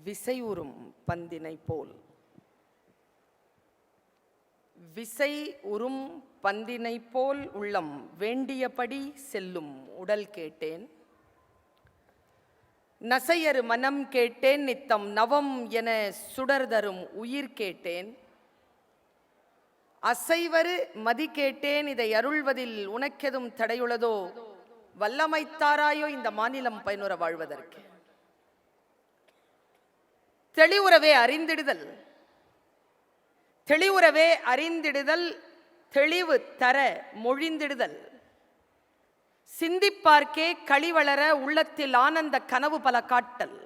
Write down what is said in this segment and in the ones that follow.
விசையுறும் பந்தினை போல். விசை உறும் பந்தினை போல் உள்ளம் வேண்டியபடி செல்லும் உடல் கேட்டேன். நசையறு மனம் கேட்டேன், நித்தம் நவம் என சுடர்தரும் உயிர் கேட்டேன். அசைவரு மதி கேட்டேன், இதை அருள்வதில் உனக்கெதும் தடையுள்ளதோ? வல்லமைத்தாராயோ இந்த மாநிலம் பயனுற வாழ்வதற்கு. தெளிவுறவே அறிந்திடுதல், தெளிவுறவே அறிந்திடுதல், தெளிவு தர மொழிந்திடுதல், சிந்திப்பார்க்கே களிவளர உள்ளத்தில் ஆனந்த கனவு பல காட்டல்,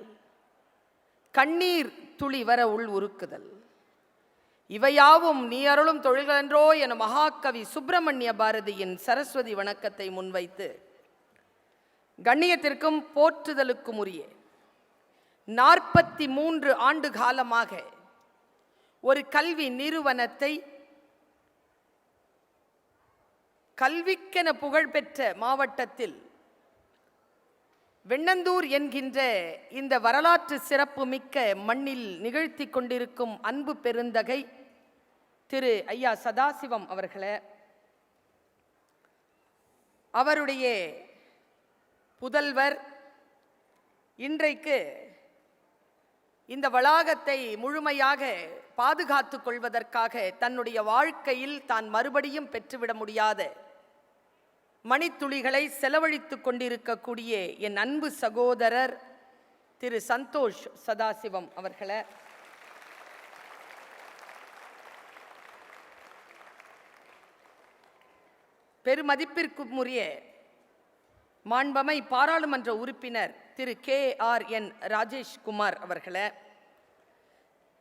கண்ணீர் துளி வர உள் உருக்குதல், இவையாவும் நீ அருளும் தொழில்களென்றோ என மகாகவி சுப்பிரமணிய பாரதியின் சரஸ்வதி வணக்கத்தை முன்வைத்து கண்ணியத்திற்கும் போற்றுதலுக்கும் உரிய 43 ஆண்டு காலமாக ஒரு கல்வி நிறுவனத்தை கல்விக்கென புகழ்பெற்ற மாவட்டத்தில் வெண்ணந்தூர் என்கின்ற இந்த வரலாற்று சிறப்பு மிக்க மண்ணில் நிகழ்த்தி கொண்டிருக்கும் அன்பு பெருந்தகை திரு ஐயா சதாசிவம் அவர்களே, அவருடைய புதல்வர் இன்றைக்கு இந்த வளாகத்தை முழுமையாக பாதுகாத்து கொள்வதற்காக தன்னுடைய வாழ்க்கையில் தான் மறுபடியும் பெற்றுவிட முடியாத மணித்துளிகளை செலவழித்துக் கொண்டிருக்கக்கூடிய என் அன்பு சகோதரர் திரு சந்தோஷ் சதாசிவம் அவர்களே, பெருமதிப்பிற்குரிய மாண்பமை பாராளுமன்ற உறுப்பினர் திரு KRN ராஜேஷ்குமார் அவர்களே,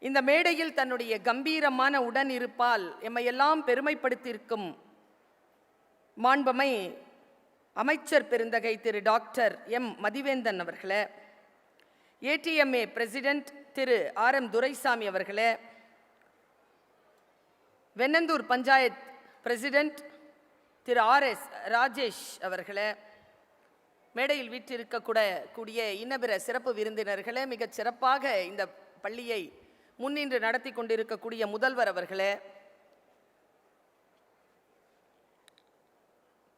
இந்த மேடையில் தன்னுடைய கம்பீரமான உடன் இருப்பால் எம்மையெல்லாம் பெருமைப்படுத்தியிருக்கும் மாண்பமை அமைச்சர் பெருந்தகை திரு டாக்டர் எம் மதிவேந்தன் அவர்களே, ATMA பிரசிடென்ட் திரு RM துரைசாமி அவர்களே, வெண்ணந்தூர் பஞ்சாயத் பிரசிடென்ட் திரு RS ராஜேஷ் அவர்களே, மேடையில் வீற்றிருக்கக்கூடிய இன்னபிற சிறப்பு விருந்தினர்களே, மிகச் சிறப்பாக இந்த பள்ளியை முன்னின்று நடத்தி கொண்டிருக்கக்கூடிய முதல்வர் அவர்களே,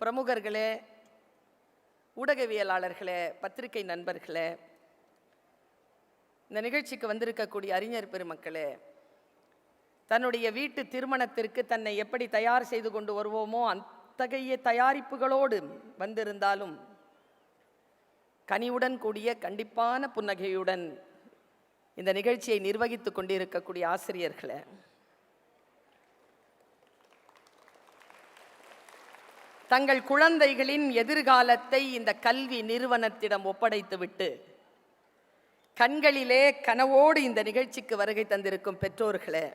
பிரமுகர்களே, ஊடகவியலாளர்களே, பத்திரிகை நண்பர்களே, இந்த நிகழ்ச்சிக்கு வந்திருக்கக்கூடிய அறிஞர் பெருமக்களே, தன்னுடைய வீட்டு திருமணத்திற்கு தன்னை எப்படி தயார் செய்து கொண்டு வருவோமோ அத்தகைய தயாரிப்புகளோடு வந்திருந்தாலும் கனிவுடன் கூடிய கண்டிப்பான புன்னகையுடன் இந்த நிகழ்ச்சியை நிர்வகித்துக் கொண்டிருக்கக்கூடிய ஆசிரியர்களே, தங்கள் குழந்தைகளின் எதிர்காலத்தை இந்த கல்வி நிறுவனத்திடம் ஒப்படைத்துவிட்டு கண்களிலே கனவோடு இந்த நிகழ்ச்சிக்கு வருகை தந்திருக்கும் பெற்றோர்களே,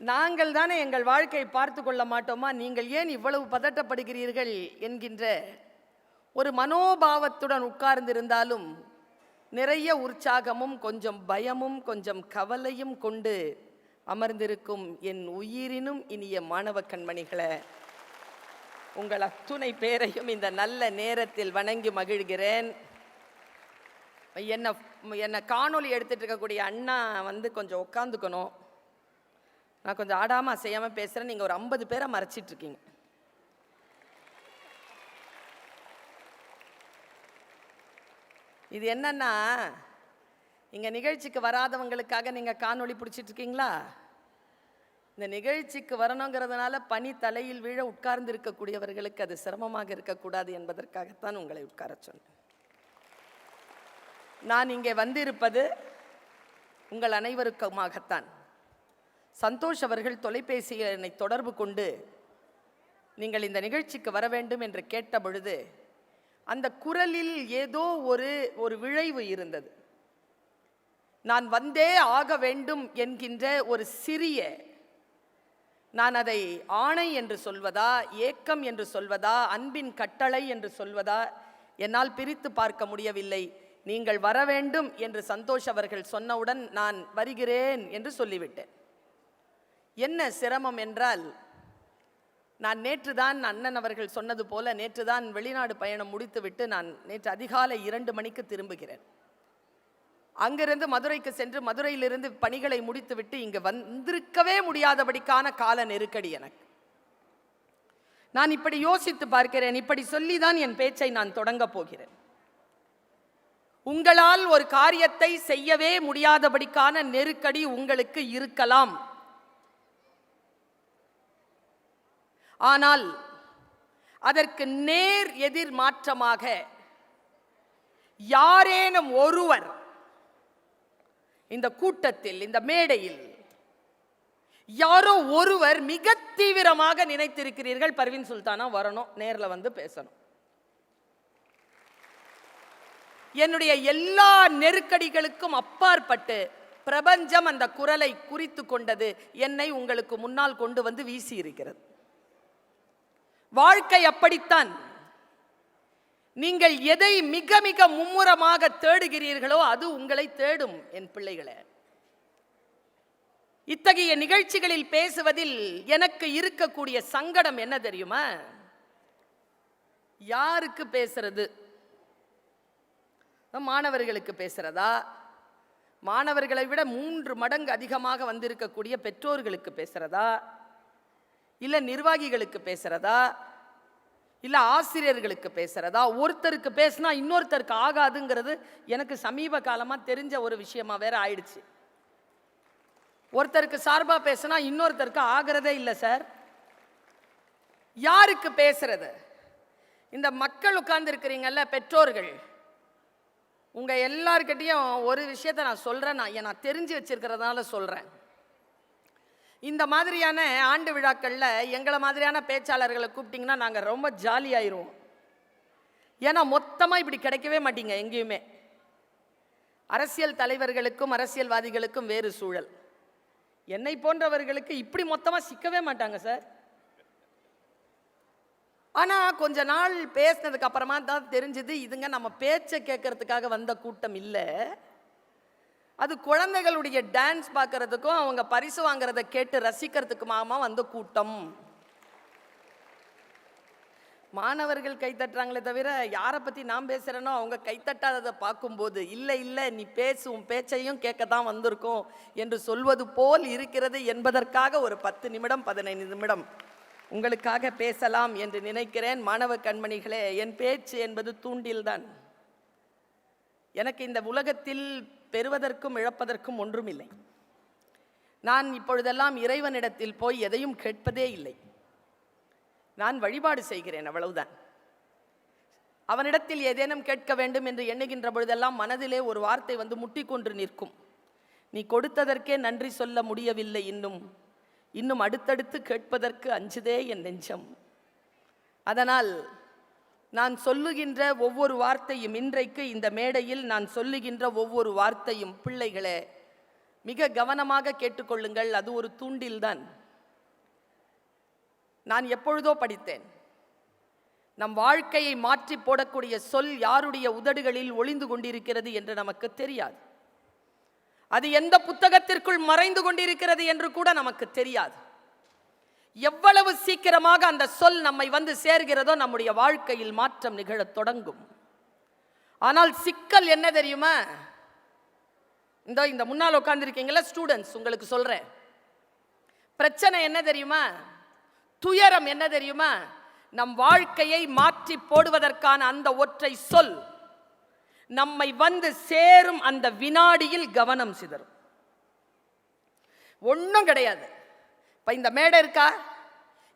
நாங்கள் தானே எங்கள் வாழ்க்கையை பார்த்து கொள்ள மாட்டோமா, நீங்கள் ஏன் இவ்வளவு பதட்டப்படுகிறீர்கள் என்கின்ற ஒரு மனோபாவத்துடன் உட்கார்ந்திருந்தாலும் நிறைய உற்சாகமும் கொஞ்சம் பயமும் கொஞ்சம் கவலையும் கொண்டு அமர்ந்திருக்கும் என் உயிரினும் இனிய மாணவ கண்மணிகளே, உங்கள் அத்துணை பேரையும் இந்த நல்ல நேரத்தில் வணங்கி மகிழ்கிறேன். என்னை காணொலி எடுத்துட்டு இருக்கக்கூடிய அண்ணா கொஞ்சம் உட்காந்துக்கணும். நான் கொஞ்சம் ஆடாமல் அசையாமல் பேசுகிறேன். நீங்கள் ஒரு 50 பேரை மறைச்சிட்டு இருக்கீங்க. இது என்னன்னா, இங்கே நிகழ்ச்சிக்கு வராதவங்களுக்காக நீங்கள் காணொளி பிடிச்சிட்டு இருக்கீங்களா? இந்த நிகழ்ச்சிக்கு வரணுங்கிறதுனால பனி தலையில் வீழ உட்கார்ந்து இருக்கக்கூடியவர்களுக்கு அது சிரமமாக இருக்கக்கூடாது என்பதற்காகத்தான் உங்களை உட்கார சொன்னேன். நான் இங்கே வந்திருப்பது உங்கள் அனைவருக்குமாகத்தான். சந்தோஷ் அவர்கள் தொலைபேசியில் என்னை தொடர்பு கொண்டு நீங்கள் இந்த நிகழ்ச்சிக்கு வர வேண்டும் என்று கேட்ட பொழுது அந்த குரலில் ஏதோ ஒரு விழைவு இருந்தது. நான் வந்தே ஆக வேண்டும் என்கின்ற ஒரு சிறிய, நான் அதை ஆணை என்று சொல்வதா, ஏக்கம் என்று சொல்வதா, அன்பின் கட்டளை என்று சொல்வதா என்னால் பிரித்து பார்க்க முடியவில்லை. நீங்கள் வர வேண்டும் என்று சந்தோஷ் அவர்கள் சொன்னவுடன் நான் வருகிறேன் என்று சொல்லிவிட்டேன். என்ன சிரமம் என்றால், நான் நேற்று தான் அண்ணன் அவர்கள் சொன்னது போல நேற்று தான் வெளிநாடு பயணம் முடித்துவிட்டு நான் நேற்று அதிகாலை 2 மணிக்கு திரும்புகிறேன். அங்கிருந்து மதுரைக்கு சென்று மதுரையிலிருந்து பணிகளை முடித்துவிட்டு இங்கு வந்திருக்கவே முடியாதபடிக்கான கால நெருக்கடி எனக்கு. நான் இப்படி யோசித்து பார்க்கிறேன். இப்படி சொல்லிதான் என் பேச்சை நான் தொடங்க போகிறேன். உங்களால் ஒரு காரியத்தை செய்யவே முடியாதபடிக்கான நெருக்கடி உங்களுக்கு இருக்கலாம். ஆனால் அதற்கு நேர் எதிர் மாற்றமாக யாரேனும் ஒருவர் இந்த கூட்டத்தில், இந்த மேடையில் யாரோ ஒருவர் மிக தீவிரமாக நினைத்திருக்கிறீர்கள், பர்வீன் சுல்தானா வரணும், நேர்ல வந்து பேசணும். என்னுடைய எல்லா நெருக்கடிகளுக்கும் அப்பாற்பட்டு பிரபஞ்சம் அந்த குரலை குறித்து கொண்டது என்னை உங்களுக்கு முன்னால் கொண்டு வந்து வீசி இருக்கிறது. வாழ்க்கை அப்படித்தான். நீங்கள் எதை மிக மிக மும்முரமாக தேடுகிறீர்களோ அது உங்களை தேடும். என் பிள்ளைகளே, இத்தகைய நிகழ்ச்சிகளில் பேசுவதில் எனக்கு இருக்கக்கூடிய சங்கடம் என்ன தெரியுமா? யாருக்கு பேசுறது? மாணவர்களுக்கு பேசுறதா? மாணவர்களை விட 3 மடங்கு அதிகமாக வந்திருக்கக்கூடிய பெற்றோர்களுக்கு பேசுறதா? இல்ல நிர்வாகிகளுக்கு பேசுறதா? இல்ல ஆசிரியர்களுக்கு பேசுறதா? ஒருத்தருக்கு பேசினா இன்னொருத்தருக்கு ஆகாதுங்கிறது எனக்கு சமீப காலமா தெரிஞ்ச ஒரு விஷயமா வேற ஆயிடுச்சு. ஒருத்தருக்கு சார்பா பேசினா இன்னொருத்தருக்கு ஆகிறதே இல்லை சார். யாருக்கு பேசுறது? இந்த மக்கள் உட்கார்ந்து இருக்கிறீங்கல்ல, பெற்றோர்கள், உங்க எல்லார்கிட்டையும் ஒரு விஷயத்தை நான் சொல்றேன். நான் தெரிஞ்சு வச்சிருக்கிறதுனால சொல்றேன். இந்த மாதிரியான ஆண்டு விழாக்கள்ல எங்களை மாதிரியான பேச்சாளர்களை கூப்பிட்டீங்கன்னா நாங்கள் ரொம்ப ஜாலியாயிருவோம். ஏன்னா மொத்தமாக இப்படி கிடைக்கவே மாட்டீங்க எங்கேயுமே. அரசியல் தலைவர்களுக்கும் அரசியல்வாதிகளுக்கும் வேறு சூழல். என்னை போன்றவர்களுக்கு இப்படி மொத்தமாக சிக்கவே மாட்டாங்க சார். ஆனால் கொஞ்ச நாள் பேசினதுக்கு அப்புறமா தான் தெரிஞ்சது, இதுங்க நம்ம பேச்சை கேட்கறதுக்காக வந்த கூட்டம் இல்லை, அது குழந்தைகளுடைய டான்ஸ் பார்க்கறதுக்கும் அவங்க பரிசு வாங்குறத கேட்டு ரசிக்கிறதுக்குமாமா வந்த கூட்டம். மாணவர்கள் கைத்தட்டுறாங்களே தவிர யாரை பற்றி நான் பேசுகிறேனோ அவங்க கைத்தட்டாததை பார்க்கும்போது இல்லை இல்லை நீ பேசும் பேச்சையும் கேட்க தான் வந்திருக்கோம் என்று சொல்வது போல் இருக்கிறது என்பதற்காக ஒரு 10 நிமிடம் 15 நிமிடம் உங்களுக்காக பேசலாம் என்று நினைக்கிறேன். மாணவ கண்மணிகளே, என் பேச்சு என்பது தூண்டில்தான். எனக்கு இந்த உலகத்தில் பெறுவதற்கும் இழப்பதற்கும் ஒன்றுமில்லை. நான் இப்பொழுதெல்லாம் இறைவனிடத்தில் போய் எதையும் கேட்பதே இல்லை. நான் வழிபாடு செய்கிறேன், அவ்வளவுதான். அவனிடத்தில் ஏதேனும் கேட்க வேண்டும் என்று எண்ணுகின்ற பொழுதெல்லாம் மனதிலே ஒரு வார்த்தை வந்து முட்டிக்கொண்டு நிற்கும். நீ கொடுத்ததற்கே நன்றி சொல்ல முடியவில்லை, இன்னும் அடுத்தடுத்து கேட்பதற்கு அஞ்சுதே என் நெஞ்சம். அதனால் நான் சொல்லுகின்ற ஒவ்வொரு வார்த்தையும், இன்றைக்கு இந்த மேடையில் நான் சொல்லுகின்ற ஒவ்வொரு வார்த்தையும், பிள்ளைகளே மிக கவனமாக கேட்டுக்கொள்ளுங்கள். அது ஒரு தூண்டில்தான். நான் எப்பொழுதோ படித்தேன், நம் வாழ்க்கையை மாற்றி போடக்கூடிய சொல் யாருடைய உதடுகளில் ஒளிந்து கொண்டிருக்கிறது என்று நமக்கு தெரியாது. அது எந்த புத்தகத்திற்குள் மறைந்து கொண்டிருக்கிறது என்று கூட நமக்கு தெரியாது. எவ்வளவு சீக்கிரமாக அந்த சொல் நம்மை வந்து சேர்கிறதோ நம்முடைய வாழ்க்கையில் மாற்றம் நிகழத் தொடங்கும். ஆனால் சிக்கல் என்ன தெரியுமா? இந்த முன்னால் உட்கார்ந்திருக்கீங்களா ஸ்டூடெண்ட்ஸ், உங்களுக்கு சொல்றேன். பிரச்சனை என்ன தெரியுமா? துயரம் என்ன தெரியுமா? நம் வாழ்க்கையை மாற்றி போடுவதற்கான அந்த ஒற்றை சொல் நம்மை வந்து சேரும் அந்த வினாடியில் கவனம் சிதறும். ஒன்றும் கிடையாது. இப்போ இந்த மேடை இருக்கா,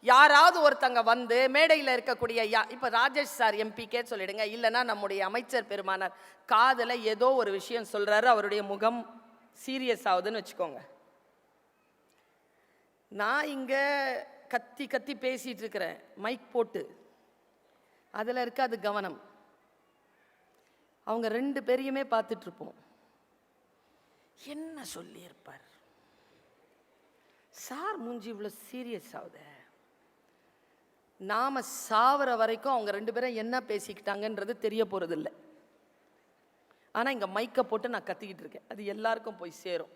யாராவது ஒருத்தங்க வந்து மேடையில் இருக்கக்கூடிய இப்போ ராஜேஷ் சார் எம்பிக்கே சொல்லிடுங்க, இல்லைன்னா நம்முடைய அமைச்சர் பெருமானார் காதில் ஏதோ ஒரு விஷயம் சொல்றாரு, அவருடைய முகம் சீரியஸ் ஆகுதுன்னு வச்சுக்கோங்க. நான் இங்கே கத்தி கத்தி பேசிட்டு இருக்கிறேன், மைக் போட்டு, அதில் இருக்காது கவனம். அவங்க 2 பேரையுமே பார்த்துட்டு இருப்போம். என்ன சொல்லியிருப்பார் சார், மூஞ்சி இவ்வளோ சீரியஸ் ஆகுத. நாம சாவர வரைக்கும் அவங்க 2 பேரும் என்ன பேசிக்கிட்டாங்கன்றது தெரிய போறது இல்லை. ஆனால் இங்கே மைக்கை போட்டு நான் கத்திக்கிட்டு இருக்கேன், அது எல்லாருக்கும் போய் சேரும்.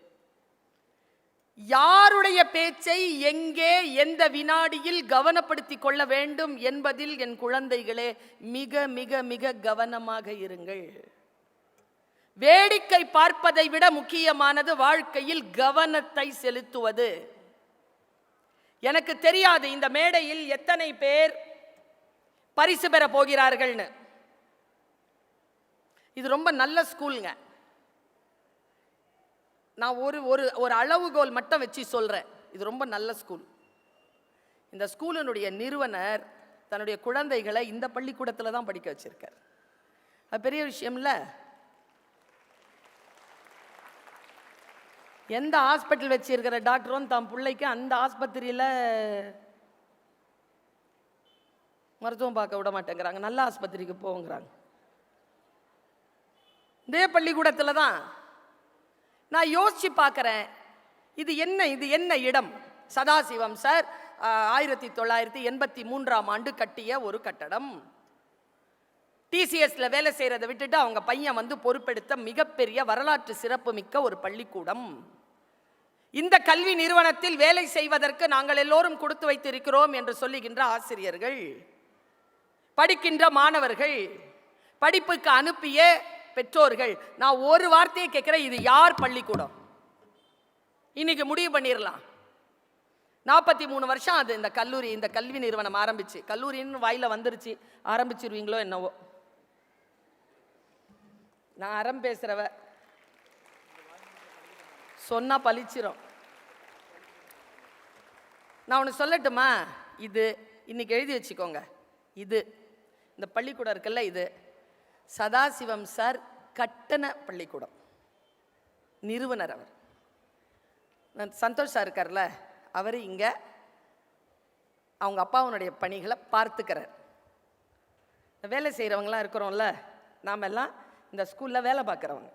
யாருடைய பேச்சை எங்கே எந்த வினாடியில் கவனப்படுத்திக் கொள்ள வேண்டும் என்பதில் என் குழந்தைகளே மிக மிக மிக கவனமாக இருங்கள். வேடிக்கை பார்ப்பதை விட முக்கியமானது வாழ்க்கையில் கவனத்தை செலுத்துவது. எனக்கு தெரியாது இந்த மேடையில் எத்தனை பேர் பரிசு பெற போகிறார்கள்னு. இது ரொம்ப நல்ல ஸ்கூலுங்க. நான் ஒரு அளவுகோல் மட்டும் வச்சு சொல்றேன். இது ரொம்ப நல்ல ஸ்கூல். இந்த ஸ்கூலினுடைய நிறுவனர் தன்னுடைய குழந்தைகளை இந்த பள்ளிக்கூடத்தில் தான் படிக்க வச்சிருக்கார். அது பெரிய விஷயம் இல்லை. எந்த ஹாஸ்பிட்டல் வச்சிருக்கிற டாக்டரும் தன் பிள்ளைக்கு அந்த ஆஸ்பத்திரியில் மருத்துவம் பார்க்க விட மாட்டேங்கிறாங்க. நல்ல ஆஸ்பத்திரிக்கு போங்கிறாங்க. இதே பள்ளிக்கூடத்தில் தான் நான் யோசிச்சு பார்க்குறேன், இது என்ன இடம்? சதாசிவம் சார் 1983ஆம் ஆண்டு கட்டிய ஒரு கட்டடம். டிசிஎஸ்ல வேலை செய்யறதை விட்டுட்டு அவங்க பையன் வந்து பொறுப்பெடுத்த மிகப்பெரிய வரலாற்று சிறப்பு மிக்க ஒரு பள்ளிக்கூடம். இந்த கல்வி நிறுவனத்தில் வேலை செய்வதற்கு நாங்கள் எல்லோரும் கொடுத்து வைத்திருக்கிறோம் என்று சொல்லுகின்ற ஆசிரியர்கள், படிக்கின்ற மாணவர்கள், படிப்புக்கு அனுப்பிய பெற்றோர்கள், நான் ஒரு வார்த்தையை கேட்கிறேன், இது யார் பள்ளிக்கூடம்? இன்னைக்கு முடிவு பண்ணிடலாம். 43 வருஷம் அது இந்த கல்லூரி, இந்த கல்வி நிறுவனம் ஆரம்பிச்சு. கல்லூரின்னு வாயில வந்துருச்சு, ஆரம்பிச்சிருவீங்களோ என்னவோ. நான் அறம் பேசுறவ, சொன்னா பழிச்சிரும். நான் ஒன்று சொல்லட்டுமா? இது இன்னைக்கு எழுதி வச்சுக்கோங்க. இது இந்த பள்ளிக்கூடம் இருக்குல்ல, இது சதாசிவம் சார் கட்டண பள்ளிக்கூடம். நிறுவனர் அவர். சந்தோஷ் சார் இருக்கார்ல, அவர் இங்க அவங்க அப்பாவுடைய பணிகளை பார்த்துக்கிறார். வேலை செய்கிறவங்களாம் இருக்கிறோம்ல, நாம் எல்லாம் இந்த ஸ்கூலில் வேலை பார்க்குறவங்க.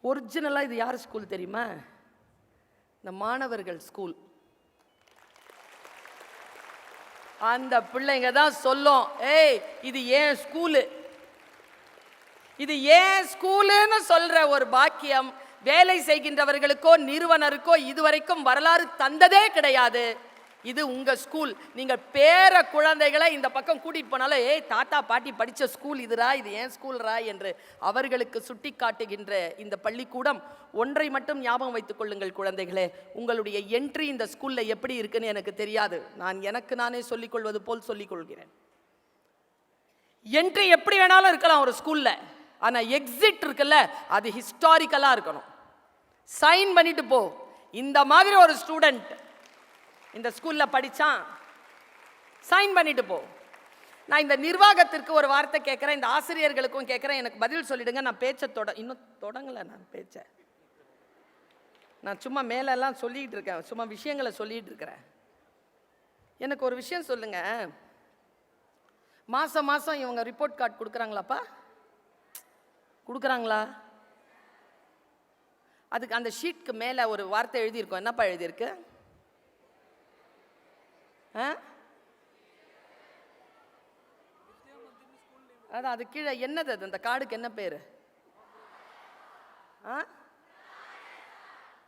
ஒரிஜினலாக இது யார் ஸ்கூல் தெரியுமா? இந்த மாணவர்கள் ஸ்கூல். அந்த பிள்ளைங்க தான் சொல்லும், ஏய் இது ஏன் ஸ்கூலு, இது ஏன் ஸ்கூலுன்னு சொல்ற ஒரு பாக்கியம் வேலை செய்கின்றவர்களுக்கோ நிறுவனருக்கோ இதுவரைக்கும் வரலாறு தந்ததே கிடையாது. இது உங்க ஸ்கூல். நீங்க பேர குழந்தைகளை இந்த பக்கம் கூட்டிட்டு போனாலும், ஏய் தாத்தா பாட்டி படிச்ச ஸ்கூல் இதுரா, இது ஏன் ஸ்கூல்ரா என்று அவர்களுக்கு சுட்டி காட்டுகின்ற இந்த பள்ளிக்கூடம். ஒன்றை மட்டும் ஞாபகம் வைத்துக் கொள்ளுங்கள் குழந்தைகளே, உங்களுடைய என்ட்ரி இந்த ஸ்கூல்ல எப்படி இருக்குன்னு எனக்கு தெரியாது. நான் எனக்கு நானே சொல்லிக் கொள்வது போல் சொல்லிக் கொள்கிறேன். என்ட்ரி எப்படி வேணாலும் இருக்கலாம் ஒரு ஸ்கூல்ல, ஆனா எக்ஸிட் இருக்குல்ல, அது ஹிஸ்டாரிக்கலா இருக்கணும். சைன் பண்ணிட்டு போ. இந்த மாதிரி ஒரு ஸ்டூடெண்ட் இந்த ஸ்கூல்ல படிச்சான், சைன் பண்ணிட்டு போ. நான் இந்த நிர்வாகத்திற்கு ஒரு வார்த்தை கேட்கிறேன், இந்த ஆசிரியர்களுக்கும் கேட்கிறேன், எனக்கு பதில் சொல்லிடுங்க. நான் பேச்சை இன்னும் தொடங்கல. நான் பேச்சை நான் சும்மா மேலெல்லாம் சொல்லிட்டு இருக்கேன், சும்மா விஷயங்களை சொல்லிட்டு இருக்கிறேன். எனக்கு ஒரு விஷயம் சொல்லுங்க, மாசம் மாசம் இவங்க ரிப்போர்ட் கார்டு கொடுக்குறாங்களாப்பா? கொடுக்குறாங்களா? அதுக்கு அந்த ஷீட்க்கு மேலே ஒரு வார்த்தை எழுதியிருக்கோம். என்னப்பா எழுதியிருக்கு? அதான் அது கீழே என்னது? அது அந்த கார்டுக்கு என்ன பேரு?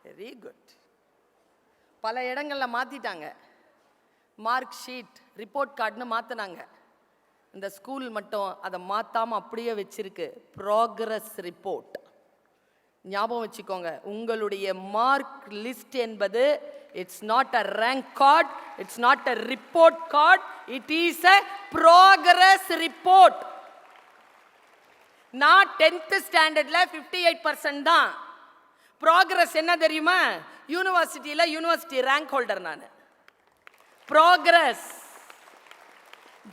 Very good. பல இடங்கள்ல மாத்திட்டாங்க, மார்க் ஷீட் ரிப்போர்ட் கார்டுன்னு மாத்தினாங்க. இந்த ஸ்கூல் மட்டும் அதை மாத்தாம அப்படியே வச்சிருக்கு, ப்ராக்ரஸ் ரிப்போர்ட். ஞாபகம் வச்சுக்கோங்க, உங்களுடைய மார்க் லிஸ்ட் என்பது it's not a rank card, it's not a report card, it is a progress report. நான் 10th ஸ்டாண்டர்ட்ல 58% தான். ப்ராக்ரஸ் என்ன தெரியுமா? யூனிவர்சிட்டியில யூனிவர்சிட்டி ரேங்க் ஹோல்டர் நான். ப்ராக்ரஸ்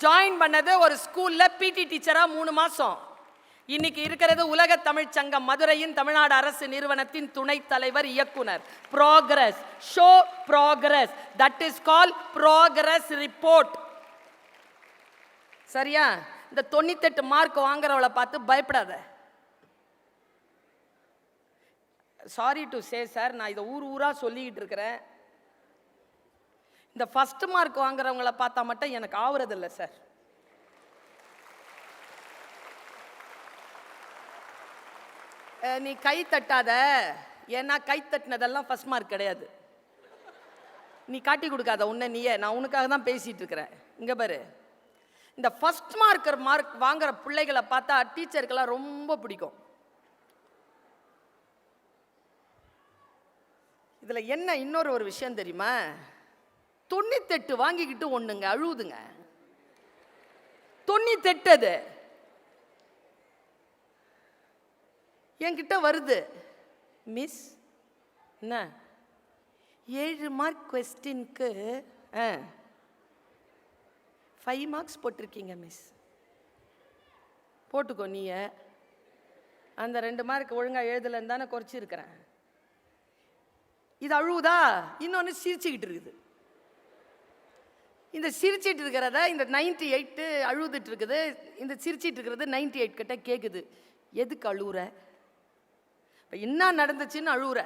ஜாயின் பண்ணது ஒரு ஸ்கூல்ல பிடி டீச்சரா 3 மாசம். இன்னைக்கு இருக்கிறது உலக தமிழ் சங்கம் மதுரையின் தமிழ்நாடு அரசு நிறுவனத்தின் துணைத் தலைவர் இயக்குனர். Progress, show progress, that is call progress report. சரியா? இந்த 98 மார்க் வாங்குறவளை பார்த்து பயப்படாத. சாரி டு சே சார், நான் இதை ஊரா சொல்லிக்கிட்டு இருக்கிறேன். இந்த ஃபர்ஸ்ட் மார்க் வாங்குறவங்கள பார்த்தா மட்டும் எனக்கு ஆவுறது இல்லை சார். நீ கை தட்டாத, ஏன்னா கை தட்டினதெல்லாம் ஃபர்ஸ்ட் மார்க் கிடையாது. நீ காட்டி கொடுக்காத உன்னை நீயே, நான் உனக்காக தான் பேசிட்டு இருக்கிறேன். இங்க பாரு, இந்த ஃபர்ஸ்ட் மார்க் வாங்குற பிள்ளைகளை பார்த்தா டீச்சருக்கெல்லாம் ரொம்ப பிடிக்கும். இதுல என்ன இன்னொரு ஒரு விஷயம் தெரியுமா? 98 வாங்கிக்கிட்டு ஒண்ணுங்க அழுவுதுங்க. 98 அது என்கிட்ட வருது. மிஸ், என்ன 7 மார்க் கொஸ்டினுக்கு 5 மார்க்ஸ் போட்டிருக்கீங்க மிஸ். போட்டுக்கோ, நீய அந்த 2 மார்க் ஒழுங்கா எழுதலன்னு தானே குறைச்சிருக்கிறேன். இது அழுவுதா? இன்னொன்று சிரிச்சுக்கிட்டு இருக்குது. இந்த சிரிச்சிட்டு இருக்கிறத இந்த 98 அழுதுட்டு இருக்குது. இந்த சிரிச்சிட்டு இருக்கிறது 98 கிட்ட கேட்குது, எதுக்கு அழுவுற? இப்போ என்ன நடந்துச்சுன்னு அழுவுற?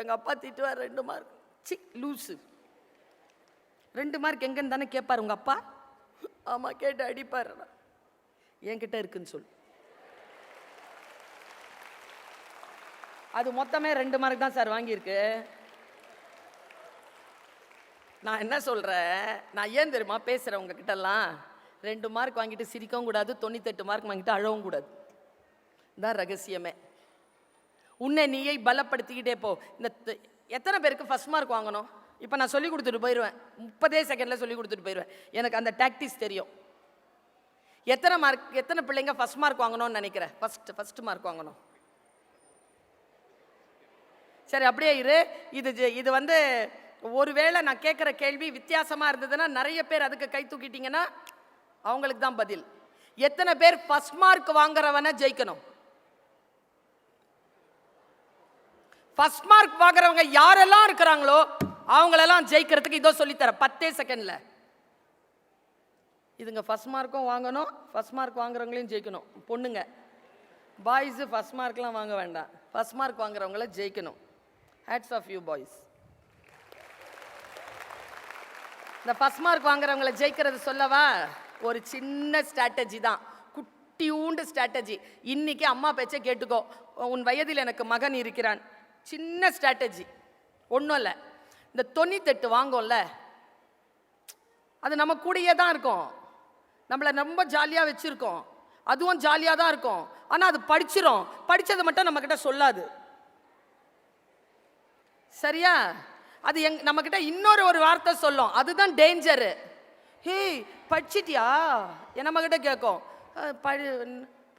எங்கள் அப்பா திட்டுவார், 2 மார்க். சி லூஸு, 2 மார்க் எங்கன்னு தானே கேட்பார் உங்கள் அப்பா. ஆமாம், கேட்டு அடிப்பார். என்கிட்ட இருக்குன்னு சொல்லு. அது மொத்தமே 2 மார்க் தான் சார் வாங்கியிருக்கு. நான் என்ன சொல்கிறேன், நான் ஏன் தெரியுமா பேசுகிறேன் உங்ககிட்டலாம்? 2 மார்க் வாங்கிட்டு சிரிக்கவும் கூடாது, 98 மார்க் வாங்கிட்டு அழவும் கூடாது. தான் ரகசியமே. உன்னை நீயை பலப்படுத்திக்கிட்டே போ. இந்த எத்தனை பேருக்கு ஃபர்ஸ்ட் மார்க் வாங்கணும்? இப்போ நான் சொல்லி கொடுத்துட்டு போயிடுவேன், 30 செகண்டில் சொல்லி கொடுத்துட்டு போயிடுவேன். எனக்கு அந்த டாக்டிக்ஸ் தெரியும். எத்தனை பிள்ளைங்க ஃபர்ஸ்ட் மார்க் வாங்கணும்னு நினைக்கிறேன்? ஃபர்ஸ்ட் மார்க் வாங்கணும். சரி, அப்படியே இரு. இது வந்து ஒருவேளை நான் கேட்குற கேள்வி வித்தியாசமாக இருந்ததுன்னா நிறைய பேர் அதுக்கு கை தூக்கிட்டீங்கன்னா அவங்களுக்கு தான் பதில். எத்தனை பேர் ஃபர்ஸ்ட் மார்க் வாங்குறவன ஜெயிக்கணும்? ஃபர்ஸ்ட் மார்க் வாங்குறவங்க யாரெல்லாம் இருக்கிறாங்களோ அவங்களெல்லாம் ஜெயிக்கிறதுக்கு இதோ சொல்லித்தர 10 செகண்ட்ல. இதுங்க ஃபர்ஸ்ட் மார்க்கும் வாங்கணும், ஃபர்ஸ்ட் மார்க் வாங்குறவங்களையும் ஜெயிக்கணும். பொண்ணுங்க, பாய்ஸு ஃபர்ஸ்ட் மார்க்லாம் வாங்க வேண்டாம், ஃபர்ஸ்ட் மார்க் வாங்குறவங்கள ஜெயிக்கணும். Hats off you boys. இந்த ஃபர்ஸ்ட் மார்க் வாங்குறவங்கள ஜெயிக்கிறது சொல்லவா? ஒரு சின்ன ஸ்ட்ராட்டஜி தான், குட்டியூண்டு ஸ்ட்ராட்டஜி. இன்னைக்கு அம்மா பேச்சை கேட்டுக்கோ. உன் வயதில் எனக்கு மகன் இருக்கிறான். சின்ன ஸ்ட்ராட்டஜி, ஒன்றும் இல்லை. இந்த 98 வாங்கும்ல, அது நம்ம கூடயே தான் இருக்கும், நம்மளை ரொம்ப ஜாலியாக வச்சுருக்கோம், அதுவும் ஜாலியாக தான் இருக்கும். ஆனால் அது படிச்சிடும், படித்ததை மட்டும் நம்மக்கிட்ட சொல்லாது. சரியா? அது நம்மக்கிட்ட இன்னொரு ஒரு வார்த்தை சொல்லும், அதுதான் டேஞ்சரு. ஹே படிச்சிட்டியா நம்மக்கிட்ட கேட்கும்.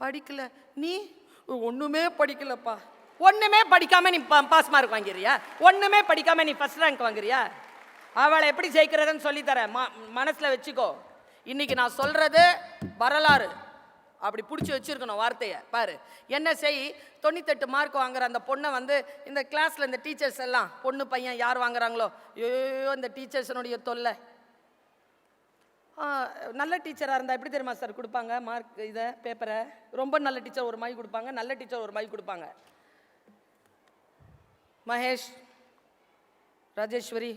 படிக்கல. நீ ஒன்றுமே படிக்கலப்பா. ஒன்றுமே படிக்காமல் நீ பாஸ் மார்க் வாங்கிறியா? ஒன்றுமே படிக்காமல் நீ ஃபர்ஸ்ட் ரேங்க் வாங்குறியா? அவளை எப்படி ஜெயிக்கிறதுன்னு சொல்லித்தரேன், மனசில் வச்சுக்கோ. இன்னைக்கு நான் சொல்கிறது வரலாறு, அப்படி பிடிச்சி வச்சுருக்கணும் வார்த்தையை. பாரு, என்ன செய், 98 மார்க் வாங்குற அந்த பொண்ணை வந்து இந்த கிளாஸில் இந்த டீச்சர்ஸ் எல்லாம், பொண்ணு பையன் யார் வாங்குறாங்களோ, ஐயோ இந்த டீச்சர்ஸனுடைய தொல்லை. நல்ல டீச்சராக இருந்தால் எப்படி தெரியுமா சார் கொடுப்பாங்க மார்க்? இதை பேப்பரை ரொம்ப நல்ல டீச்சர் ஒரு மாதிரி கொடுப்பாங்க, நல்ல டீச்சர் ஒரு மாதிரி கொடுப்பாங்க. மகேஷ், ராஜேஸ்வரி,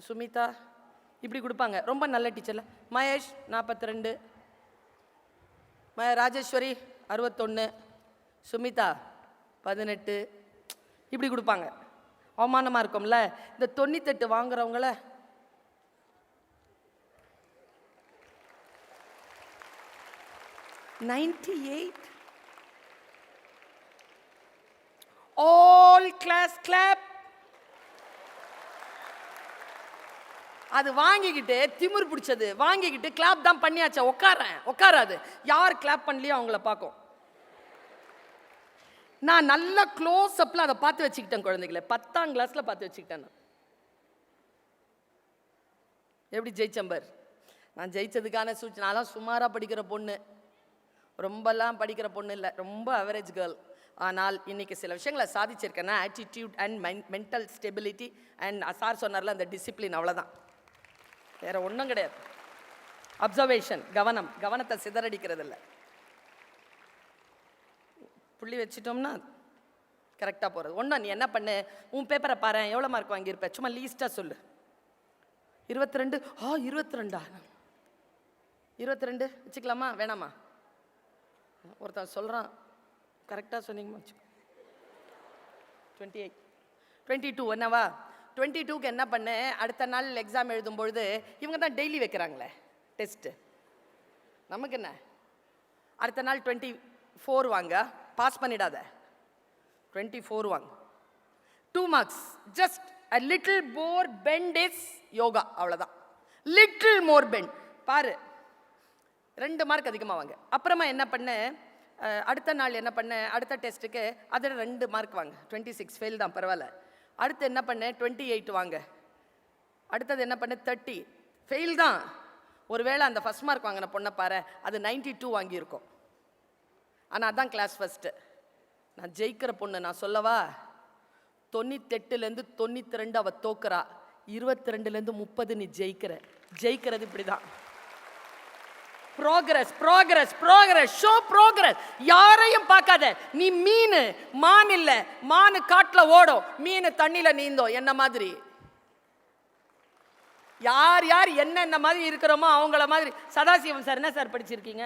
சுமிதா இப்படி கொடுப்பாங்க. ரொம்ப நல்ல டீச்சரில் மகேஷ் 42, ராஜேஸ்வரி 61, சுமிதா 18 இப்படி கொடுப்பாங்க. அவமானமாக இருக்கும்ல. இந்த 98 வாங்குறவங்கள all class clap. அது வாங்கிக்கிட்டு திமிர் பிடிச்சது வாங்கிக்கிட்டு கிளாப் தான் பண்ணியாச்சா, உட்காராது. யார் கிளாப் பண்ணலையோ அவங்கள பார்க்கும். நான் நல்ல க்ளோஸ் அப்ல அதை பார்த்து வச்சுக்கிட்டேன் குழந்தைகளை. 10ஆம் கிளாஸ்ல பார்த்து வச்சுக்கிட்டேன். எப்படி ஜெயிச்சம்பர்? நான் ஜெயிச்சதுக்கான நான்லாம் சுமாராக படிக்கிற பொண்ணு, ரொம்பலாம் படிக்கிற பொண்ணு இல்லை, ரொம்ப அவரேஜ் கேர்ள். ஆனால் இன்னைக்கு சில விஷயங்களை சாதிச்சிருக்கேன்னா attitude and mental stability and sir சொன்னார்ல அந்த டிசிப்ளின், அவ்வளோதான், வேற ஒன்றும் கிடையாது. அப்சர்வேஷன், கவனத்தை சிதறடிக்கிறது இல்லை. புள்ளி வச்சிட்டோம்னா கரெக்டாக போகிறது. ஒன்றும் நீ என்ன பண்ணு, உன் பேப்பரை பாரு, எவ்வளோ மார்க் வாங்கியிருப்ப, சும்மா லீஸ்ட்டாக சொல்லு. 22. 22 22 வச்சுக்கலாமா வேணாமா? ஒருத்தன் சொல்கிறான், கரெக்டாக சொன்னீங்கம்மா வச்சு 22 என்னவா? 22க்கு என்ன பண்ணேன், அடுத்த நாள் எக்ஸாம் எழுதும் பொழுது இவங்க தான் டெய்லி வைக்கிறாங்களே டெஸ்ட்டு, நமக்கு என்ன, அடுத்த நாள் 24 வாங்க, பாஸ் பண்ணிடாத, 24 வாங்க, 2 marks, just a little more bend is yoga, அவ்வளோதான், லிட்டில் மோர் பெண்ட், பாரு 2 மார்க் அதிகமாக வாங்க. அப்புறமா என்ன பண்ணேன், அடுத்த நாள் என்ன பண்ணேன், அடுத்த டெஸ்ட்டுக்கு அதில் 2 மார்க் வாங்க, 26 ஃபெயில் தான் பரவாயில்ல. அடுத்து என்ன பண்ணேன், 28 வாங்க. அடுத்தது என்ன பண்ணேன், 30 ஃபெயில் தான். ஒருவேளை அந்த ஃபஸ்ட் மார்க் வாங்கின பொண்ணை பாரு, அது 92 வாங்கியிருக்கோம். ஆனால் அதான் கிளாஸ் ஃபஸ்ட்டு. நான் ஜெயிக்கிற பொண்ணு நான் சொல்லவா, 98லேருந்து 92 அவள் தோக்குறா, 22லேருந்து 30 நீ ஜெயிக்கிறது இப்படி தான். Progress progress progress, show progress. யாரையும் பார்க்காத, நீ மீன், மான் இல்ல, மானு காட்டுல ஓடும், மீன் தண்ணியில நீந்தோம். என்ன மாதிரி யார் யார் என்ன மாதிரி இருக்கிறோமோ அவங்கள மாதிரி. சதாசிவம் சார் என்ன சார் படிச்சிருக்கீங்க?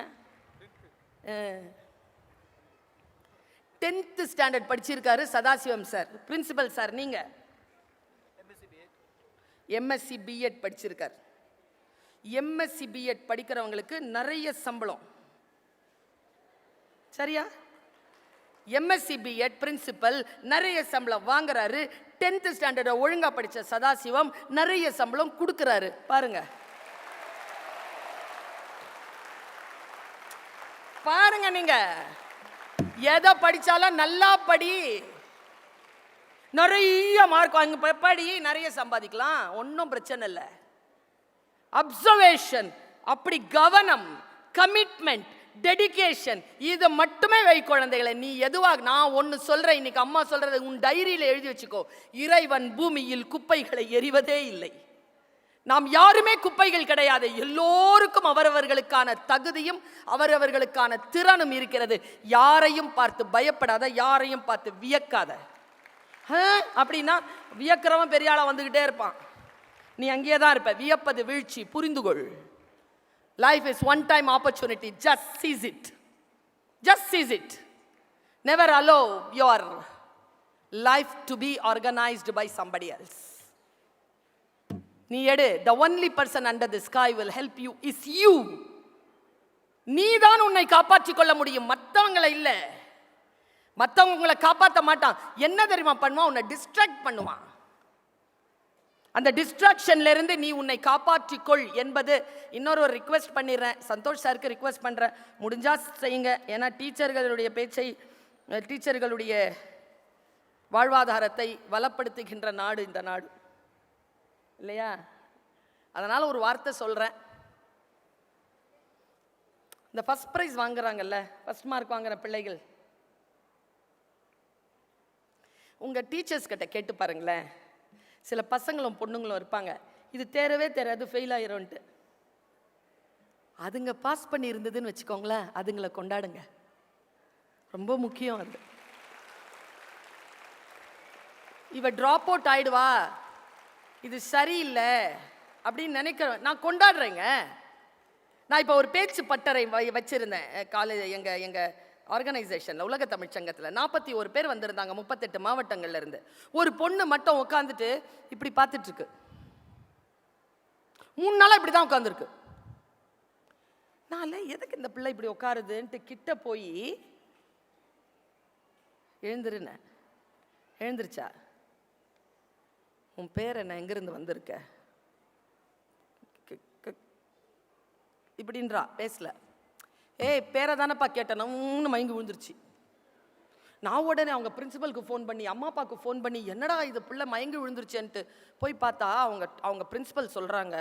10th ஸ்டாண்டர்ட் படிச்சிருக்காரு சதாசிவம் சார், பிரின்சிபல் சார். நீங்க எம்எஸ்சி பிஎட் படிச்சிருக்காரு. எம்எஸ்சி பிஎட் படிக்கிறவங்களுக்கு நிறைய சம்பளம், சரியா? எம்எஸ்சி பிஎட் பிரின்சிபல் நிறைய சம்பளம் வாங்குறாரு. 10th ஸ்டாண்டர்ட ஒழுங்கா படிச்ச சதாசிவம் நிறைய சம்பளம் கொடுக்கிறாரு. பாருங்க பாருங்க, நீங்க எதை படிச்சாலும் நல்லா படி, நிறைய மார்க் வாங்கி படி, நிறைய சம்பாதிக்கலாம், ஒன்றும் பிரச்சனை இல்லை. அப்சர்வேஷன், அப்படி கவனம், கமிட்மெண்ட், டெடிகேஷன், இது மட்டுமே வை குழந்தைகளை. நீ எதுவாக, நான் ஒன்று சொல்றேன், இன்னைக்கு அம்மா சொல்றது உன் டைரியில் எழுதி வச்சுக்கோ. இறைவன் பூமியில் குப்பைகளை எறிவதே இல்லை. நாம் யாருமே குப்பைகள் கிடையாது. எல்லோருக்கும் அவரவர்களுக்கான தகுதியும் அவரவர்களுக்கான திறனும் இருக்கிறது. யாரையும் பார்த்து பயப்படாத, யாரையும் பார்த்து வியக்காத. அப்படின்னா வியக்கிறவன் பெரிய ஆளா வந்துகிட்டே இருப்பான், நீ அங்கேயே தான் இருப்ப. வியப்பது வீழ்ச்சி, புரிந்துகொள். Life is one time opportunity, just seize it, just seize it. Never allow your life to be organised by somebody else. நீ எடு. the only person under the sky will help you is you. நீ தான் உன்னை காப்பாற்றிக் கொள்ள முடியும், மற்றவங்களை இல்ல. மற்றவங்க உங்களை காப்பாற்ற மாட்டான். என்ன தெரியுமா பண்ணுவான், உன்னை டிஸ்ட்ராக்ட் பண்ணுவான். அந்த டிஸ்ட்ராக்ஷன்ல இருந்து நீ உன்னை காப்பாற்றிக்கொள் என்பது. இன்னொரு ரிக்வெஸ்ட் பண்ணிடுறேன், சந்தோஷ் சாருக்கு ரிக்வெஸ்ட் பண்றேன், முடிஞ்சா செய்யுங்க. ஏன்னா டீச்சர்களுடைய பேச்சை, டீச்சர்களுடைய வாழ்வாதாரத்தை வளப்படுத்துகின்ற நாடு இந்த நாடு இல்லையா? அதனால ஒரு வார்த்தை சொல்றேன். இந்த ஃபர்ஸ்ட் பிரைஸ் வாங்குறாங்கல்ல, ஃபர்ஸ்ட் மார்க் வாங்குற பிள்ளைகள், உங்க டீச்சர்ஸ் கிட்ட கேட்டு பாருங்களேன். சில பசங்களும் பொண்ணுங்களும் இருப்பாங்க, இது தேரவே தெரியாது, ஃபெயில் ஆயிரும்ட்டு. அதுங்க பாஸ் பண்ணி இருந்ததுன்னு வச்சுக்கோங்களேன், அதுங்களை கொண்டாடுங்க, ரொம்ப முக்கியம் அது. இவ ட்ராப் அவுட் ஆயிடுவா, இது சரியில்லை அப்படின்னு நினைக்கிறேன், நான் கொண்டாடுறேங்க. நான் இப்போ ஒரு பேச்சு பட்டறை வச்சிருந்தேன் காலேஜ், எங்க ஆர்கனைசேஷன்ல, உலக தமிழ் சங்கத்தில் 41 பேர் வந்திருந்தாங்க, 38 மாவட்டங்கள்ல இருந்து. ஒரு பொண்ணு மட்டும் உட்காந்துட்டு இப்படி பார்த்துட்டு இருக்கு, 3 நாளா இப்படி தான் உட்காந்துருக்கு. நான் எதுக்கு இந்த பிள்ளை இப்படி உட்காருதுன்ட்டு கிட்ட போய் எழுந்துருன்னு. எழுந்துருச்சா? உன் பேர் என்ன, எங்கிருந்து வந்திருக்க இப்படின்றா, பேசல. ஏய் பேரை தானப்பா கேட்டேன்னு மயங்கி விழுந்துருச்சு. நான் உடனே அவங்க பிரின்சிபலுக்கு ஃபோன் பண்ணி, அம்மா அப்பாவுக்கு ஃபோன் பண்ணி, என்னடா இது பிள்ளை மயங்கி விழுந்துருச்சேன்ட்டு போய் பார்த்தா அவங்க பிரின்சிபல் சொல்கிறாங்க,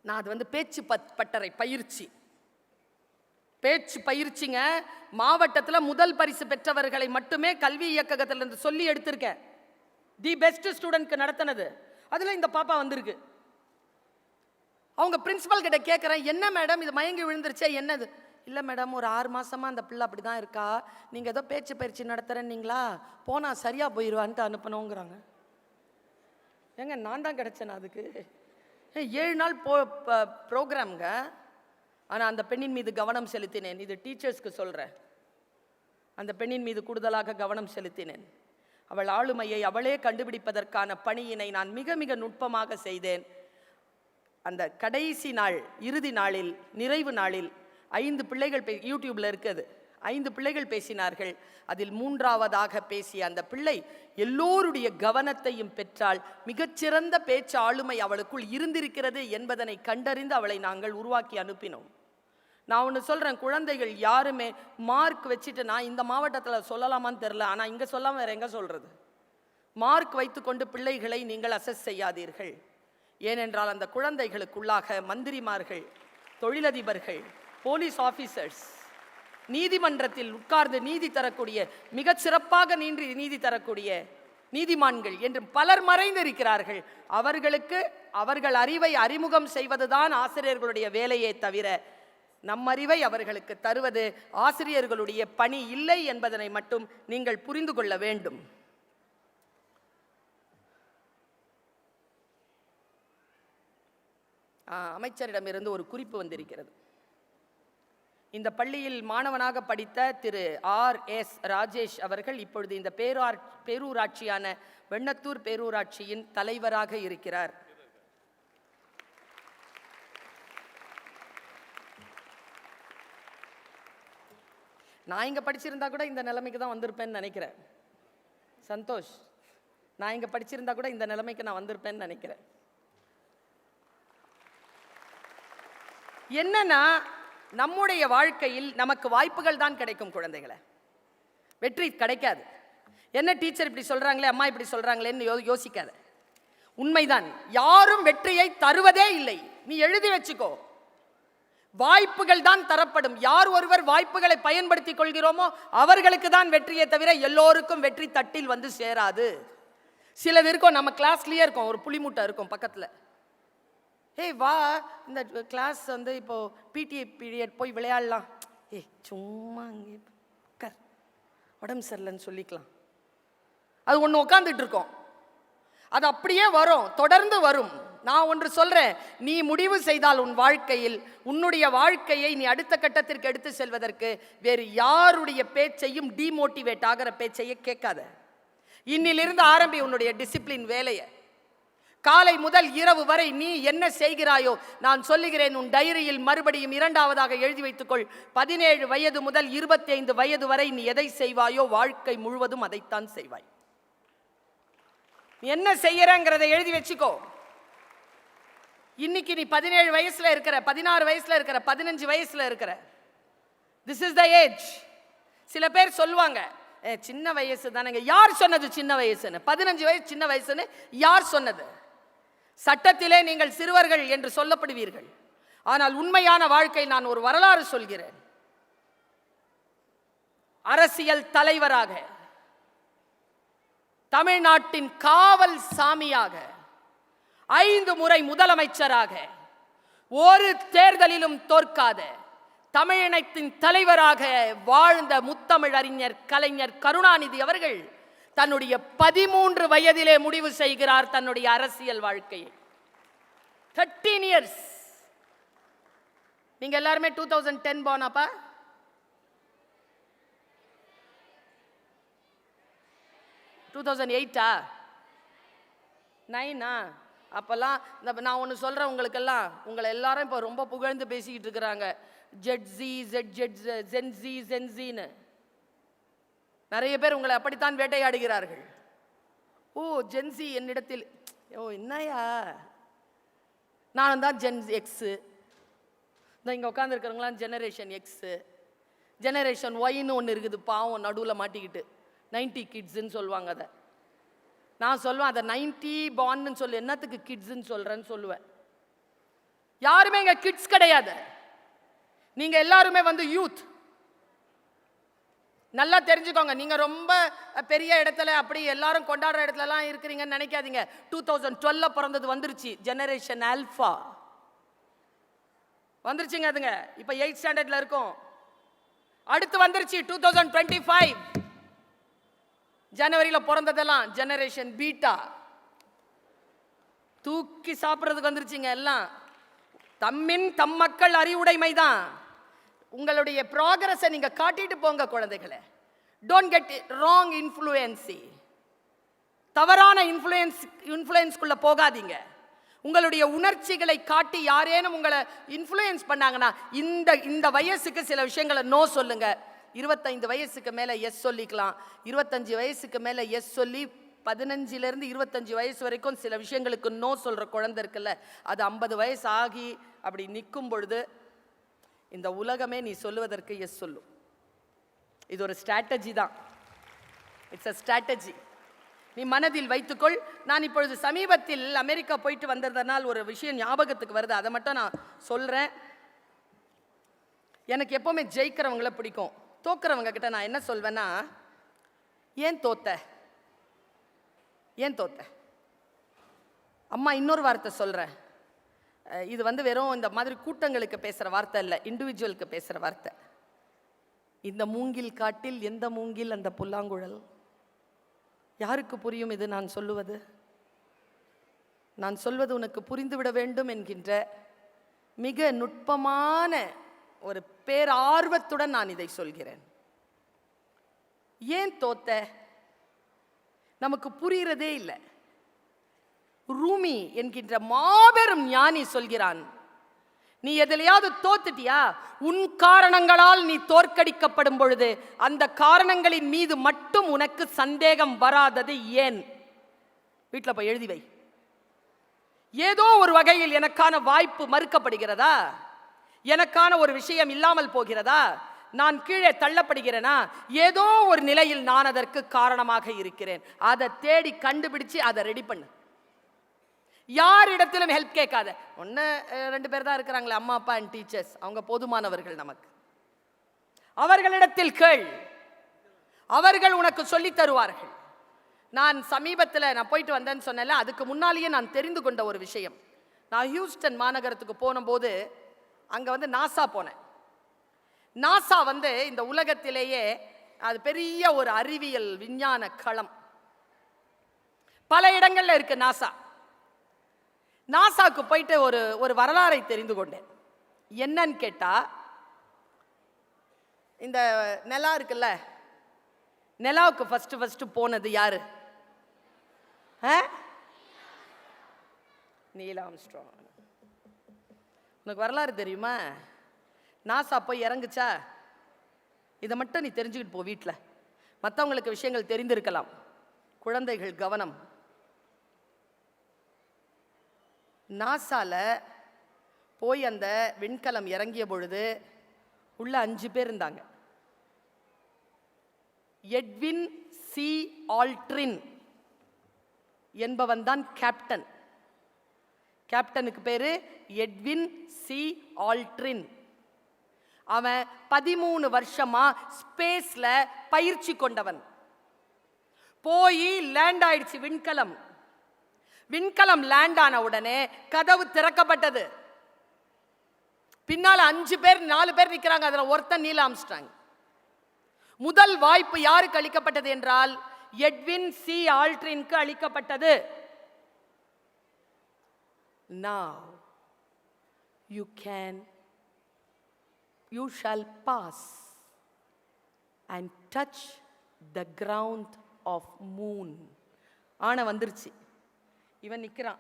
நான் அது பேச்சு பட்டறை பயிற்சி, பேச்சு பயிற்சிங்க. மாவட்டத்தில் முதல் பரிசு பெற்றவர்களை மட்டுமே கல்வி இயக்ககத்திலிருந்து சொல்லி எடுத்திருக்கேன். தி பெஸ்ட் ஸ்டூடெண்ட்க்கு நடத்தினது. அதில் இந்த பாப்பா வந்திருக்கு. அவங்க பிரின்சிபல் கிட்ட கேட்குறேன், என்ன மேடம் இது மயங்கி விழுந்துருச்சே, என்னது? இல்லை மேடம், ஒரு 6 மாசமா அந்த பிள்ளை அப்படி தான் இருக்கா, நீங்கள் ஏதோ பேச்சு பயிற்சி நடத்துகிறேன்னீங்களா, போனால் சரியாக போயிடுவான்ட்டு அனுப்பணுங்கிறாங்க. ஏங்க நான் தான் கிடச்சேன் அதுக்கு. 7 நாள் ப்ரோக்ராம்ங்க. ஆனால் அந்த பெண்ணின் மீது கவனம் செலுத்தினேன். இது டீச்சர்ஸ்க்கு சொல்கிறேன். அந்த பெண்ணின் மீது கூடுதலாக கவனம் செலுத்தினேன். அவள் ஆளுமையை அவளே கண்டுபிடிப்பதற்கான பணியினை நான் மிக மிக நுட்பமாக செய்தேன். அந்த கடைசி நாள், இறுதி நாளில், நிறைவு நாளில் 5 பிள்ளைகள் யூடியூப்ல இருக்குது, 5 பிள்ளைகள் பேசினார்கள். அதில் 3ஆவதாக பேசிய அந்த பிள்ளை எல்லோருடைய கவனத்தையும் பெற்றால் மிகச்சிறந்த பேச்சு ஆளுமை அவளுக்குள் இருந்திருக்கிறது என்பதனை கண்டறிந்து அவளை நாங்கள் உருவாக்கி அனுப்பினோம். நான் ஒன்று சொல்கிறேன், குழந்தைகள் யாருமே மார்க் வச்சுட்டு, நான் இந்த மாவட்டத்தில் சொல்லலாமான்னு தெரில, ஆனால் இங்கே சொல்லாமல் வேறு எங்கே சொல்கிறது? மார்க் வைத்துக்கொண்டு பிள்ளைகளை நீங்கள் அசஸ் செய்யாதீர்கள். ஏனென்றால் அந்த குழந்தைகளுக்குள்ளாக மந்திரிமார்கள், தொழிலதிபர்கள், போலீஸ் ஆஃபீஸர்ஸ், நீதிமன்றத்தில் உட்கார்ந்து நீதி தரக்கூடிய, மிகச் சிறப்பாக நீதி தரக்கூடிய நீதிமான்கள் என்று பலர் மறைந்திருக்கிறார்கள். அவர்களுக்கு அவர்கள் அறிவை அறிமுகம் செய்வதுதான் ஆசிரியர்களுடைய வேலையே தவிர நம் அறிவை அவர்களுக்கு தருவது ஆசிரியர்களுடைய பணி இல்லை என்பதனை மட்டும் நீங்கள் புரிந்து கொள்ள வேண்டும். அமைச்சரிடமிருந்து ஒரு குறிப்பு வந்திருக்கிறது. இந்த பள்ளியில் மாணவனாக படித்த திரு R.S. ராஜேஷ் அவர்கள் இப்பொழுது இந்த பேரூராட்சியான வெண்ணத்தூர் பேரூராட்சியின் தலைவராக இருக்கிறார். நான் இங்கே படிச்சிருந்தா கூட இந்த நிலைமைக்கு தான் வந்திருப்பேன்னு நினைக்கிறேன். சந்தோஷ், நான் இங்கே படிச்சிருந்தா கூட இந்த நிலைமைக்கு நான் வந்திருப்பேன்னு நினைக்கிறேன். என்னன்னா, நம்முடைய வாழ்க்கையில் நமக்கு வாய்ப்புகள் தான் கிடைக்கும் குழந்தைகளை, வெற்றி கிடைக்காது. என்ன டீச்சர் இப்படி சொல்றாங்களே, அம்மா இப்படி சொல்றாங்களேன்னு யோசிக்காத. உண்மைதான், யாரும் வெற்றியை தருவதே இல்லை. நீ எழுதி வச்சுக்கோ, வாய்ப்புகள் தான் தரப்படும். யார் ஒருவர் வாய்ப்புகளை பயன்படுத்திக் கொள்கிறோமோ அவர்களுக்கு தான் வெற்றியை தவிர எல்லோருக்கும் வெற்றி தட்டில் வந்து சேராது. சிலது இருக்கும், நம்ம கிளாஸ்லயே இருக்கும், ஒரு புளிமுட்டை இருக்கும் பக்கத்துல, ஏய் வா இந்த கிளாஸ் வந்து இப்போ பிடிஏ பீரியட் போய் விளையாடலாம், சும்மா அங்கே உட்கார், உடம்பு சரியில்லைன்னு சொல்லிக்கலாம். அது ஒன்று உட்காந்துட்டு இருக்கோம், அது அப்படியே வரும், தொடர்ந்து வரும். நான் ஒன்று சொல்றேன், நீ முடிவு செய்தால் உன் வாழ்க்கையில் உன்னுடைய வாழ்க்கையை நீ அடுத்த கட்டத்திற்கு எடுத்து செல்வதற்கு வேறு யாருடைய பேச்சையும், டிமோட்டிவேட் ஆகிற பேச்சையே கேட்காத. இன்னிலிருந்து ஆரம்பி உன்னுடைய டிசிப்ளின் வேலையை. காலை முதல் இரவு வரை நீ என்ன செய்கிறாயோ, நான் சொல்லுகிறேன், உன் டைரியில் மறுபடியும் 2ஆவதாக எழுதி வைத்துக்கொள். 17 வயது முதல் 25 வயது வரை நீ எதை செய்வாயோ வாழ்க்கை முழுவதும் அதைத்தான் செய்வாய். என்ன செய்யறங்கிறத எழுதி வச்சுக்கோ. இன்னைக்கு நீ 17 வயசுல இருக்கிற, 16 வயசுல இருக்கிற, 15 வயசுல இருக்கிற, திஸ் இஸ் த ஏஜ். சில பேர் சொல்லுவாங்க, சின்ன வயசு தானேங்க. யார் சொன்னது சின்ன வயசுன்னு? 15 வயசு சின்ன வயசுன்னு யார் சொன்னது? சட்டத்திலே நீங்கள் சிறுவர்கள் என்று சொல்லப்படுவீர்கள். ஆனால் உண்மையான வாழ்க்கை, நான் ஒரு வரலாறு சொல்கிறேன். அரசியல் தலைவராக, தமிழ்நாட்டின் காவல் சாமியாக, 5 முறை முதலமைச்சராக, ஒரு தேர்தலிலும் தோற்காத தமிழினத்தின் தலைவராக வாழ்ந்த முத்தமிழறிஞர் கலைஞர் கருணாநிதி அவர்கள் தன்னுடைய 13 வயதிலே முடிவு செய்கிறார் தன்னுடைய அரசியல் வாழ்க்கையை. 13 இயர்ஸ். நீங்க எல்லாருமே 2010 போனாப்பா? டூ 2008 9 அப்பெல்லாம் நான் ஒன்று சொல்றேன் உங்களுக்கெல்லாம், உங்களை எல்லாரும் இப்போ ரொம்ப புகழ்ந்து பேசிக்கிட்டு இருக்கிறாங்க. ஜென்சின்னு நிறைய பேர் உங்களை அப்படித்தான் வேட்டையாடுகிறார்கள். ஓ ஜென்சி என்னிடத்தில், ஓ என்னையா, நான் தான் ஜென் எக்ஸு, இந்த இங்கே உட்காந்துருக்கிறவங்களாம் ஜெனரேஷன் எக்ஸு, ஜெனரேஷன் ஒய்ன்னு ஒன்று இருக்குது, பாவம் நடுவில் மாட்டிக்கிட்டு 90 கிட்ஸுன்னு சொல்லுவாங்க. அதை நான் சொல்லுவேன், அதை 90 பார்ன்னு சொல்லு, என்னத்துக்கு கிட்ஸுன்னு சொல்கிறேன்னு சொல்லுவேன். யாருமே இங்கே கிட்ஸ் கிடையாது, நீங்க எல்லாருமே வந்து யூத். நல்லா தெரிஞ்சுக்கோங்க, நீங்க ரொம்ப பெரிய இடத்துல அப்படி எல்லாரும் கொண்டாடுற இடத்துலலாம் இருக்கிறீங்கன்னு நினைக்காதீங்க. 2012 பிறந்தது வந்துருச்சு, ஜெனரேஷன் ஆல்பா வந்துருச்சுங்க. அதுங்க இப்போ 8th ஸ்டாண்டர்ட்ல இருக்கும். அடுத்து வந்துருச்சு 2025 ஜனவரியில் பிறந்ததெல்லாம் ஜெனரேஷன் பீட்டா. தூக்கி சாப்பிட்றதுக்கு வந்துருச்சுங்க எல்லாம். தம் மக்கள் அறிவுடைமை தான். உங்களுடைய ப்ராக்ரஸை நீங்க காட்டிட்டு போங்க குழந்தைகளை. Don't get wrong influence. தவறான இன்ஃப்ளூயன்ஸ்குள்ள போகாதீங்க. உங்களுடைய உணர்ச்சிகளை காட்டி யாரேனும் உங்களை இன்ஃப்ளூயன்ஸ் பண்ணாங்கன்னா இந்த வயசுக்கு சில விஷயங்களை நோ சொல்லுங்க. 25 வயசுக்கு மேலே எஸ் சொல்லிக்கலாம். 25 வயசுக்கு மேலே எஸ் சொல்லி 15லேருந்து 25 வயசு வரைக்கும் சில விஷயங்களுக்கு நோ சொல்கிற குழந்தை இருக்குல்ல, அது 50 வயசு ஆகி அப்படி நிற்கும் பொழுது இந்த உலகமே நீ சொல்லுவதற்கு எஸ் சொல்லும். இது ஒரு ஸ்ட்ராட்டஜி தான். It's a strategy. நீ மனதில் வைத்துக்கொள். நான் இப்பொழுது சமீபத்தில் அமெரிக்கா போயிட்டு வந்ததனால் ஒரு விஷயம் ஞாபகத்துக்கு வருது, அதை மட்டும் நான் சொல்கிறேன். எனக்கு எப்போவுமே ஜெயிக்கிறவங்கள பிடிக்கும். தோக்கிறவங்க கிட்ட நான் என்ன சொல்வேன்னா, ஏன் தோத்த, ஏன் தோத்த. அம்மா இன்னொரு வார்த்தை சொல்கிறேன். இது வெறும் இந்த மாதிரி கூட்டங்களுக்கு பேசுகிற வார்த்தை இல்லை, இண்டிவிஜுவலுக்கு பேசுகிற வார்த்தை. இந்த மூங்கில் காட்டில் எந்த மூங்கில் அந்த புல்லாங்குழல். யாருக்கு புரியும் இது நான் சொல்லுவது? நான் சொல்வது உனக்கு புரிந்துவிட வேண்டும் என்கின்ற மிக நுட்பமான ஒரு பேரார்வத்துடன் நான் இதை சொல்கிறேன். ஏன் தோத்த? நமக்கு புரிகிறதே இல்லை. ரூமி என்கின்ற மாபெரும் ஞானி சொல்கிறான், நீ எதிலையாவது தோத்துட்டியா, உன் காரணங்களால் நீ தோற்கடிக்கப்படும் பொழுது அந்த காரணங்களின் மீது மட்டும் உனக்கு சந்தேகம் வராதது ஏன்? வீட்டில் போய் எழுதி வை. ஏதோ ஒரு வகையில் எனக்கான வாய்ப்பு மறுக்கப்படுகிறதா, எனக்கான ஒரு விஷயம் இல்லாமல் போகிறதா, நான் கீழே தள்ளப்படுகிறேனா, ஏதோ ஒரு நிலையில் நான் அதற்கு காரணமாக இருக்கிறேன். அதை தேடி கண்டுபிடிச்சு அதை ரெடி பண்ணு. யாரிடத்திலும் ஹெல்ப் கேட்காத. 1-2 பேர் தான் இருக்கிறாங்களே, அம்மா அப்பா அண்ட் டீச்சர்ஸ், அவங்க போதுமானவர்கள் நமக்கு. அவர்களிடத்தில் கேள், அவர்கள் உனக்கு சொல்லி தருவார்கள். நான் சமீபத்தில் நான் போயிட்டு வந்தேன்னு சொன்னேன்ல, அதுக்கு முன்னாலேயே நான் தெரிந்து கொண்ட ஒரு விஷயம். நான் ஹியூஸ்டன் மாநகரத்துக்கு போனபோது அங்கே நாசா போனேன். நாசா இந்த உலகத்திலேயே அது பெரிய ஒரு அறிவியல் விஞ்ஞான களம். பல இடங்கள்ல இருக்கு நாசா. நாசாக்கு போயிட்டு ஒரு வரலாறை தெரிந்து கொண்டேன். என்னன்னு கேட்டா, இந்த நிலா இருக்குல்ல, நிலாவுக்கு ஃபர்ஸ்ட் போனது யாரு? Neil Armstrong. உனக்கு வரலாறு தெரியுமா? நாசா போய் இறங்குச்சா? இதை மட்டும் நீ தெரிஞ்சுக்கிட்டு போ வீட்டில். மற்றவங்களுக்கு விஷயங்கள் தெரிந்திருக்கலாம். குழந்தைகள் கவனம். நாசால போய் அந்த விண்கலம் இறங்கிய பொழுது உள்ள 5 பேர் இருந்தாங்க. எட்வின் சி ஆல்ட்ரின் என்பவன் தான் கேப்டன். கேப்டனுக்கு பேரு எட்வின் சி ஆல்ட்ரின். அவன் 13 வருஷமா ஸ்பேஸ்ல பயிற்சி கொண்டவன். போய் லேண்ட் ஆயிடுச்சு விண்கலம். விண்கலம் லேண்ட் ஆன உடனே கதவு திறக்கப்பட்டது. பின்னால 5 பேர் 4 பேர் நிற்கிறாங்க. அதுல ஒருத்தன் நீல் ஆம்ஸ்ட்ராங். முதல் வாய்ப்பு யாருக்கு அளிக்கப்பட்டது என்றால் எட்வின் சி ஆல்ட்ரினுக்கு அளிக்கப்பட்டது. Now you shall pass and touch the ground of moon. ஆன வந்துருச்சு. இவன் நிற்கிறான்.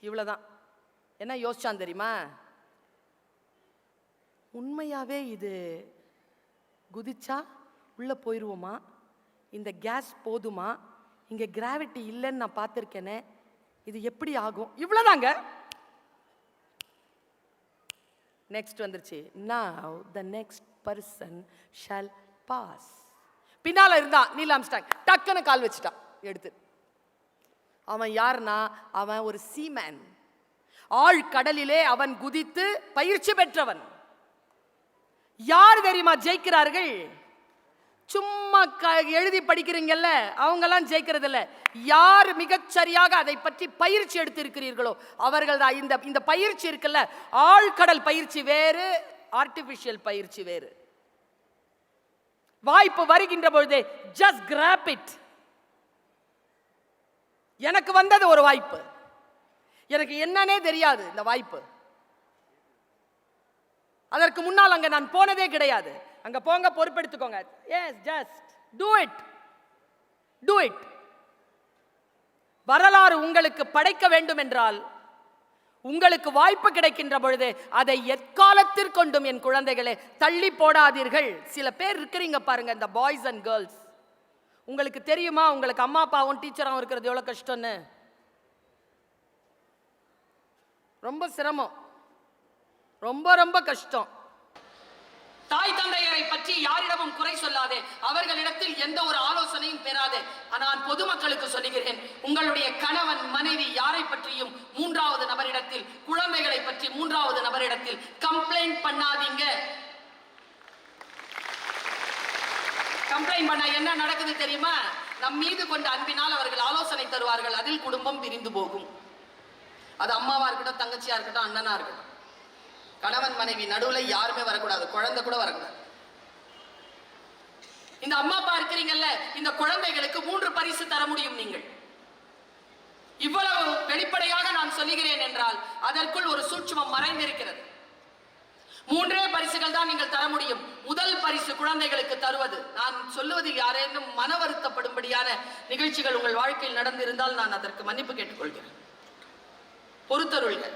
இவ்வளவுதான். என்ன யோசிச்சான் தெரியுமா? உண்மையாவே இது குதிச்சா உள்ள போயிருவோமா? இந்த கேஸ் போதுமா? இங்க கிராவிட்டி இல்லைன்னு நான் பார்த்திருக்கேனே, இது எப்படி ஆகும்? இவ்வளவுதாங்க. நெக்ஸ்ட் வந்துருச்சு. Now the next person shall pass. பின்னால இருந்தான் நீல் ஆம்ஸ்ட்ராங். டக்குன்னு கால் வச்சுட்டான் எடுத்து. அவன் யாருன்னா, அவன் ஒரு சீமேன். ஆழ் கடலிலே அவன் குதித்து பயிற்சி பெற்றவன். யார் தெரியுமா ஜெயிக்கிறார்கள்? சும்மா எழுதி படிக்கிறீங்கல்ல, அவங்கெல்லாம் ஜெயிக்கிறது இல்லை. யார் மிகச்சரியாக அதை பற்றி பயிற்சி எடுத்து இருக்கிறீர்களோ அவர்கள் தான். இந்த பயிற்சி இருக்குல்ல, ஆழ்கடல் பயிற்சி வேறு, ஆர்டிபிஷியல் பயிற்சி வேறு. வாய்ப்பு வருகின்ற பொழுது just grab it. எனக்கு வந்தது ஒரு வாய்ப்பு. எனக்கு என்னன்னே தெரியாது இந்த வாய்ப்பு. அதற்கு முன்னால் அங்க நான் போனதே கிடையாது. அங்க போங்க, பொறுப்பெடுத்துக்கோங்க. Yes, just do it, do it. வரலாறு உங்களுக்கு படைக்க வேண்டும் என்றால் உங்களுக்கு வாய்ப்பு கிடைக்கின்ற பொழுது அதை எக்காலத்திற்கொண்டும் என் குழந்தைகளே தள்ளி போடாதீர்கள். சில பேர் இருக்கிறீங்க பாருங்க, இந்த பாய்ஸ் அண்ட் கேர்ள்ஸ், உங்களுக்கு தெரியுமா உங்களுக்கு அம்மா அப்பாவும் டீச்சராகவும் இருக்கிறது எவ்வளவு கஷ்டம்னு? ரொம்ப சிரமம், ரொம்ப ரொம்ப கஷ்டம். தாய் தந்தையரை பற்றி யாரிடமும் குறை சொல்லாதே, அவர்களிடத்தில் எந்த ஒரு ஆலோசனையும் பெறாதே. நான் பொதுமக்களுக்கு சொல்லுகிறேன், உங்களுடைய கணவன் மனைவி யாரை பற்றியும் மூன்றாவது நபரிடத்தில், குழந்தைகளை பற்றி மூன்றாவது நபரிடத்தில் கம்ப்ளைண்ட் பண்ணாதீங்க. கம்ப்ளைண்ட் பண்ண என்ன நடக்குது தெரியுமா? நம் மீது கொண்ட அன்பினால் அவர்கள் ஆலோசனை தருவார்கள், அதில் குடும்பம் பிரிந்து போகும். அது அம்மாவா இருக்கட்டும், தங்கச்சியா இருக்கட்டும், அண்ணனா இருக்கட்டும். கணவன் மனைவி நடுவில் யாருமே வரக்கூடாது, குழந்தை கூட வரக்கூடாது. இந்த அம்மா அப்பா இருக்கிறீங்கல்ல, இந்த குழந்தைகளுக்கு 3 பரிசு தர முடியும். நீங்கள் இவ்வளவு வெளிப்படையாக நான் சொல்லுகிறேன் என்றால் அதற்குள் ஒரு சூட்சுமம் மறைந்திருக்கிறது. 3 பரிசுகள் தான் நீங்கள் தர முடியும். முதல் பரிசு குழந்தைகளுக்கு தருவது. நான் சொல்லுவதில் யாரேனும் மன வருத்தப்படும்படியான நிகழ்ச்சிகள் உங்கள் வாழ்க்கையில் நடந்திருந்தால் நான் அதற்கு மன்னிப்பு கேட்டுக்கொள்கிறேன், பொறுத்தருள்க.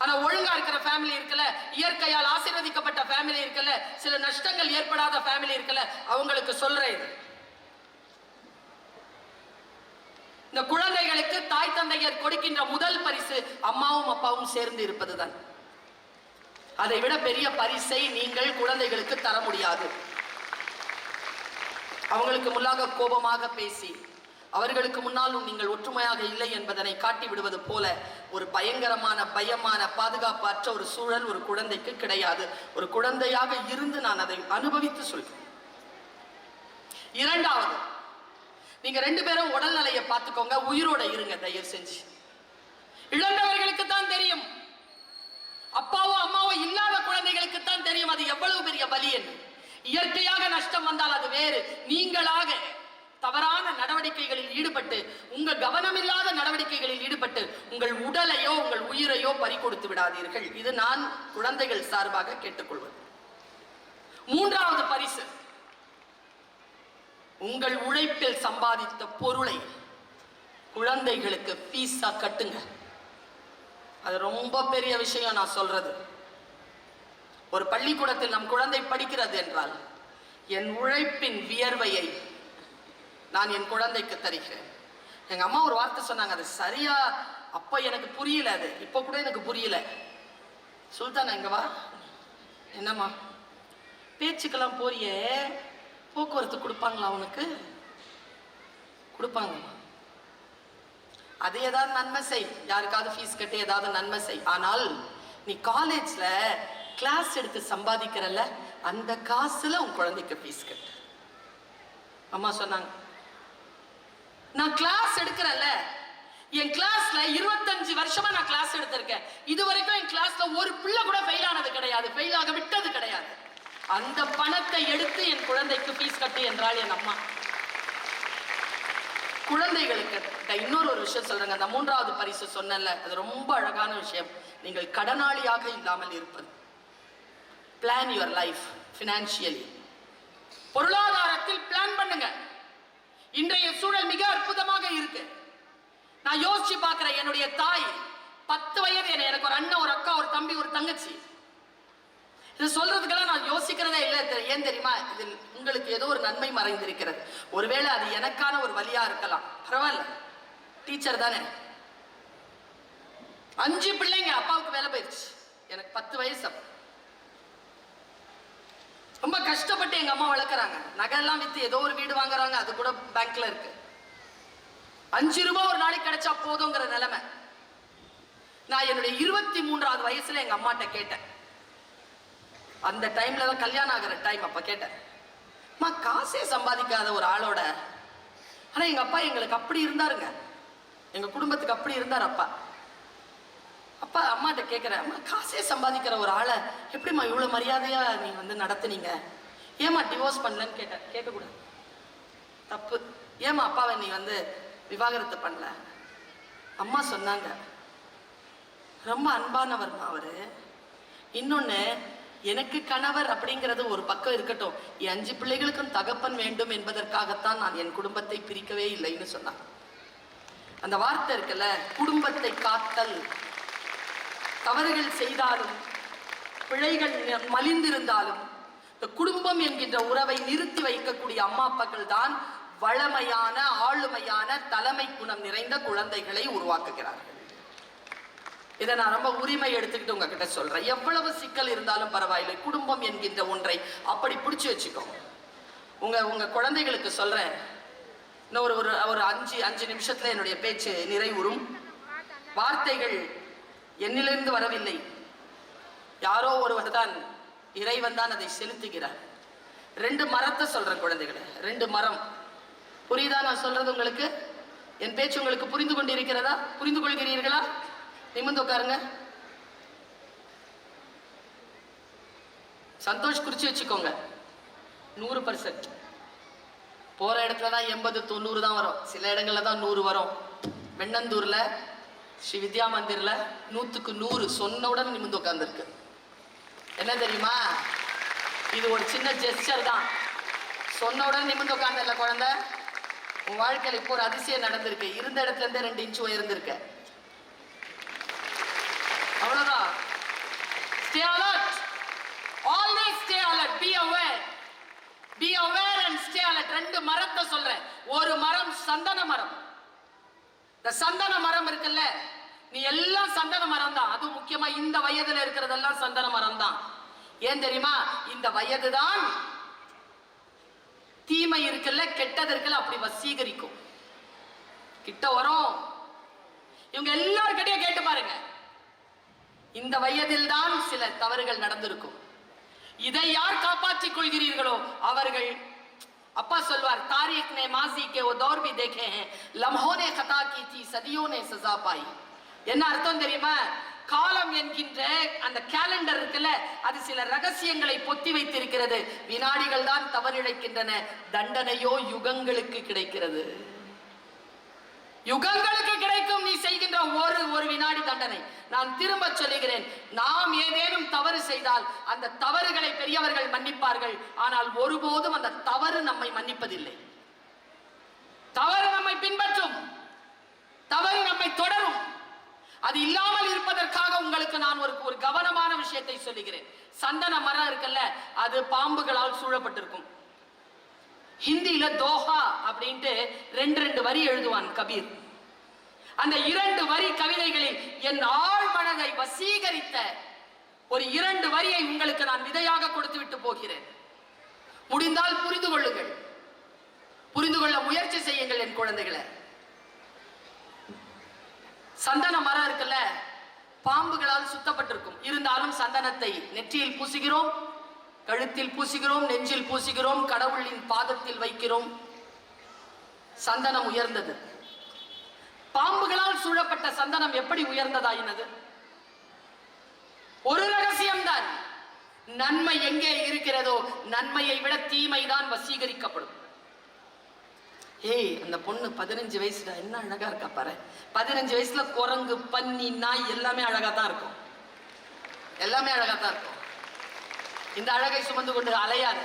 ஆனா ஒழுங்கா இருக்கிற ஃபேமிலி இருக்கல, இயற்கையால் ஆசீர்வதிக்கப்பட்ட ஃபேமிலி இருக்கல, சில நஷ்டங்கள் ஏற்படாத ஃபேமிலி இருக்கல, அவங்களுக்கு சொல்றேன், இந்த குழந்தைகளுக்கு தாய் தந்தையர் கொடுக்கின்ற முதல் பரிசு அம்மாவும் அப்பாவும் சேர்ந்து இருப்பதுதான். அதை விட பெரிய பரிசை நீங்கள் குழந்தைகளுக்கு தர முடியாது. அவங்களுக்கு முன்னாக கோபமாக பேசி அவர்களுக்கு முன்னாலும் நீங்கள் ஒற்றுமையாக இல்லை என்பதனை காட்டி விடுவது போல ஒரு பயங்கரமான பயமான பாதுகாப்பற்ற ஒரு சூழல் ஒரு குழந்தைக்கு கிடையாது. ஒரு குழந்தையாக இருந்து நான் அதை அனுபவித்து சொல்கிறேன். இரண்டாவது, நீங்க 2 பேரும் உடல்நிலையை பார்த்துக்கோங்க, உயிரோட இருங்க தயவு செஞ்சு. இழந்தவர்களுக்கு தான் தெரியும், அப்பாவோ அம்மாவோ இல்லாத குழந்தைகளுக்கு தான் தெரியும் அது எவ்வளவு பெரிய வலி என்று. இயற்கையாக நஷ்டம் வந்தால் அது வேறு. நீங்களாக தவறான நடவடிக்கைகளில் ஈடுபட்டு, உங்க கவனமில்லாத நடவடிக்கைகளில் ஈடுபட்டு உங்கள் உடலையோ உங்கள் உயிரையோ பறிகொடுத்து விடாதீர்கள். இது நான் குழந்தைகள் சார்பாக கேட்டுக்கொள்வது. மூன்றாவது பரிசு, உங்கள் உழைப்பில் சம்பாதித்த பொருளை குழந்தைகளுக்கு பீஸா கட்டுங்க. அது ரொம்ப பெரிய விஷயம் நான் சொல்றது. ஒரு பள்ளிக்கூடத்தில் நம் குழந்தை படிக்கிறது என்றால் என் உழைப்பின் வியர்வையை நான் என் குழந்தைக்கு தருகிறேன். எங்க அம்மா ஒரு வார்த்தை சொன்னாங்க, அது சரியா அப்ப எனக்கு புரியல, அது இப்ப கூட எனக்கு புரியல. சுல்தான் எங்க வா, என்னம்மா பேச்சுக்கெல்லாம் போறியே, போக்குவரத்து கொடுப்பாங்களா உனக்கு? கொடுப்பாங்கம்மா. அது ஏதாவது நன்மை செய், யாருக்காவது ஃபீஸ் கட்டி ஏதாவது நன்மை செய். ஆனால் நீ காலேஜ்ல கிளாஸ் எடுத்து சம்பாதிக்கிறல்ல, அந்த காசுல உன் குழந்தைக்கு ஃபீஸ் கட்டு. அம்மா சொன்னாங்க, நான் கிளாஸ் எடுக்கிறல்ல, என் கிளாஸ்ல 25 வருஷமா நான் கிளாஸ் எடுத்திருக்கேன், இது வரைக்கும் என் கிளாஸ்ல ஒரு பிள்ளை கூட ஃபெயில் ஆனது கிடையாது, ஃபெயில் ஆக விட்டது கிடையாது. அந்த பணத்தை எடுத்து என் குழந்தைக்கு ஃபீஸ் கட்டு என்றால் என் அம்மா. குழந்தைகளுக்கு இன்னொரு விஷயம் சொல்றேங்க, அந்த மூன்றாவது பரிசு சொன்னல, அது ரொம்ப அழகான விஷயம். நீங்கள் கடனாளியாக இல்லாமல் இருப்பது. Plan your life financially. பொருளாதாரத்தில் பிளான் பண்ணுங்க. இன்றைய சூழல் மிக அற்புதமாக இருக்கு. நான் யோசிச்சு பார்க்கிறேன், என்னுடைய தாய் 10 வயது, எனக்கு ஒரு அண்ணன், ஒரு அக்கா, ஒரு தம்பி, ஒரு தங்கச்சி. இது சொல்றதுக்கெல்லாம் நான் யோசிக்கிறதே இல்லை. ஏன் தெரியுமா? இதில் உங்களுக்கு ஏதோ ஒரு நன்மை மறைந்திருக்கிறது. ஒருவேளை அது எனக்கான ஒரு வழியா இருக்கலாம், பரவாயில்ல, டீச்சர் தானே. 5 பிள்ளைங்க, அப்பாவுக்கு வேலை போயிடுச்சு, எனக்கு 10 வயசு. ரொம்ப கஷ்டப்பட்டு எங்க அம்மா வளர்க்குறாங்க. நகையெல்லாம் வித்து ஏதோ ஒரு வீடு வாங்குறாங்க, அது கூட பேங்க்ல இருக்கு. 5 ரூபாய் ஒரு நாளைக்கு கிடைச்சா போதுங்கிற நிலைமை. நான் என்னுடைய 23வது வயசுல எங்க அம்மாட்ட கேட்டேன். அந்த டைம்ல தான் கல்யாணம் ஆகிற டைம். அப்ப கேட்டேன், அம்மா காசே சம்பாதிக்காத ஒரு ஆளோட, ஆனா எங்க அப்பா எங்களுக்கு அப்படி இருந்தாருங்க, எங்க குடும்பத்துக்கு அப்படி இருந்தார் அப்பா. அப்பா அம்மாட்ட கேட்கிறேன், அம்மா காசே சம்பாதிக்கிற ஒரு ஆளை எப்படிம்மா இவ்வளவு மரியாதையா நீ நடத்துனீங்க, ஏமா டிவோர்ஸ் பண்ணலன்னு கேட்டேன். கேட்கக்கூடாது, தப்பு. ஏமா அப்பாவை நீ விவாகரத்து பண்ணல? அம்மா சொன்னாங்க, ரொம்ப அன்பானவர்மா அவரு, இன்னொன்னு, எனக்கு கணவர் அப்படிங்கிறது ஒரு பக்கம் இருக்கட்டும், என் 5 பிள்ளைகளுக்கும் தகப்பன் வேண்டும் என்பதற்காகத்தான் நான் என் குடும்பத்தை பிரிக்கவே இல்லைன்னு சொன்னான். அந்த வார்த்தை இருக்குல்ல, குடும்பத்தை காத்தல். தவறுகள் செய்தாலும் பிழைகள் மலிந்திருந்தாலும் இந்த குடும்பம் என்கின்ற உறவை நிறுத்தி வைக்கக்கூடிய அம்மா அப்பாக்கள் தான் வளமையான ஆளுமையான தலைமை குணம் நிறைந்த குழந்தைகளை உருவாக்குகிறார்கள். இதை நான் ரொம்ப உரிமை எடுத்துக்கிட்டு உங்ககிட்ட சொல்றேன். எவ்வளவு சிக்கல் இருந்தாலும் பரவாயில்லை, குடும்பம் என்கின்ற ஒன்றை அப்படி பிடிச்சு வச்சுக்கோ. உங்க குழந்தைகளுக்கு சொல்றேன், இன்னும் ஒரு 5 நிமிஷத்துல என்னுடைய பேச்சு நிறைவுறும். வார்த்தைகள் என்னிலிருந்து வரவில்லை, யாரோ ஒருவர் தான், இறைவன் தான் அதை செலுத்துகிறார். 2 மரத்தை சொல்றேன் குழந்தைகளை, 2 மரம். புரியுதா நான் சொல்றது உங்களுக்கு? என் பேச்சு உங்களுக்கு புரிந்து கொண்டிருக்கிறதா? புரிந்து கொள்கிறீர்களா? நிமிர்ந்து உட்காருங்க. சந்தோஷ் குறிச்சு வச்சுக்கோங்க. 100%. போற இடத்துல தான் 80-90 தான் வரும், சில இடங்கள்ல தான் 100 வரும். வெண்ணந்தூர்ல ஸ்ரீ வித்யா மந்திர்ல 100க்கு 100 சொன்னவுடன் நிமிர்ந்து உட்கார்ந்துருக்கு. என்ன தெரியுமா? இது ஒரு சின்ன ஜெஸ்டர் தான். சொன்னவுடன் நிமிர்ந்து உட்கார்ந்தல்ல குழந்தை, உன் வாழ்க்கையில் இப்போ ஒரு அதிசயம் நடந்திருக்கு. இருந்த இடத்துல இருந்தே 2 இன்ச் உயர்ந்திருக்க. அவ்வளவுதான். Stay alert. Always stay alert. Be aware. Be aware and stay alert. 2 மரத்தை சொல்றேன். ஒரு மரம் சந்தன மரம். இந்த சந்தன மரம் இருக்குல்ல, நீ எல்லாம் சந்தன மரம் தான். அது முக்கியமா இந்த வயதுல இருக்கிறதெல்லாம் சந்தன மரம் தான். ஏன் தெரியுமா? இந்த வயது தான் தீமை இருக்குல்ல, கெட்டது இருக்குல்ல, அப்படி வசீகரிக்கும். கிட்ட வரும். இவங்க எல்லார்கிட்டயும் கேட்டு பாருங்க, இந்த வயதில் தான் சில தவறுகள் நடந்திருக்கும். இதை யார் காப்பாற்றிக் கொள்கிறீர்களோ அவர்கள், அப்பா சொல்வார், தாரிக் ने माजी के वो दौर भी देखे हैं, लम्हों ने खता की थी, सदियों ने सजा पाई. என்ன அர்த்தம் தெரியுமா? காலம் என்கின்ற அந்த கேலண்டர் இருக்குல்ல, அது சில ரகசியங்களை பொத்தி வைத்திருக்கிறது. வினாடிகள் தான் தவறிழைக்கின்றன, தண்டனையோ யுகங்களுக்கு கிடைக்கிறது. யுகங்களுக்கு கிடைக்கும் நீ செய்கின்ற ஒரு வினாடி தண்டனை. நான் திரும்ப சொல்லுகிறேன், நாம் ஏதேனும் தவறு செய்தால் அந்த தவறுகளை பெரியவர்கள் மன்னிப்பார்கள். ஆனால் ஒருபோதும் அந்த தவறு நம்மை மன்னிப்பதில்லை. தவறு நம்மை பின்பற்றும், தவறு நம்மை தொடரும். அது இல்லாமல் இருப்பதற்காக உங்களுக்கு நான் ஒரு கவனமான விஷயத்தை சொல்லுகிறேன். சந்தன மரம் இருக்குல்ல, அது பாம்புகளால் சூழப்பட்டிருக்கும். ஹிந்தியில தோஹா அப்படின்ட்டு 2 வரி எழுதுவான் கபீர். அந்த 2 வரி கவிதைகளில் என் ஆழ் மனதை வசீகரித்த ஒரு 2 வரியை உங்களுக்கு நான் விதையாக கொடுத்து விட்டு போகிறேன். முடிந்தால் புரிந்து கொள்ளுங்கள், புரிந்து கொள்ள முயற்சி செய்யுங்கள் என் குழந்தைகளை. சந்தன மரம் இருக்குல்ல, பாம்புகளால் சுத்தப்பட்டிருக்கும். இருந்தாலும் சந்தனத்தை நெற்றியில் பூசுகிறோம், கழுத்தில் பூசுகிறோம், நெஞ்சில் பூசுகிறோம், கடவுளின் பாதத்தில் வைக்கிறோம். சந்தனம் உயர்ந்தது. பாம்புகளால் சூழப்பட்ட சந்தனம் எப்படி உயர்ந்ததாயினது? ஒரு ரகசியம்தான். நன்மை எங்கே இருக்கிறதோ நன்மையை விட தீமைதான் வசீகரிக்கப்படும். ஏய், அந்த பொண்ணு 15 வயசுல என்ன அழகா இருக்கா பாரு. 15 வயசுல குரங்கு, பன்னி, நாய் எல்லாமே அழகா தான் இருக்கும். எல்லாமே அழகா தான் இருக்கும். இந்த அழகை சுமந்து கொண்டு அலையாது.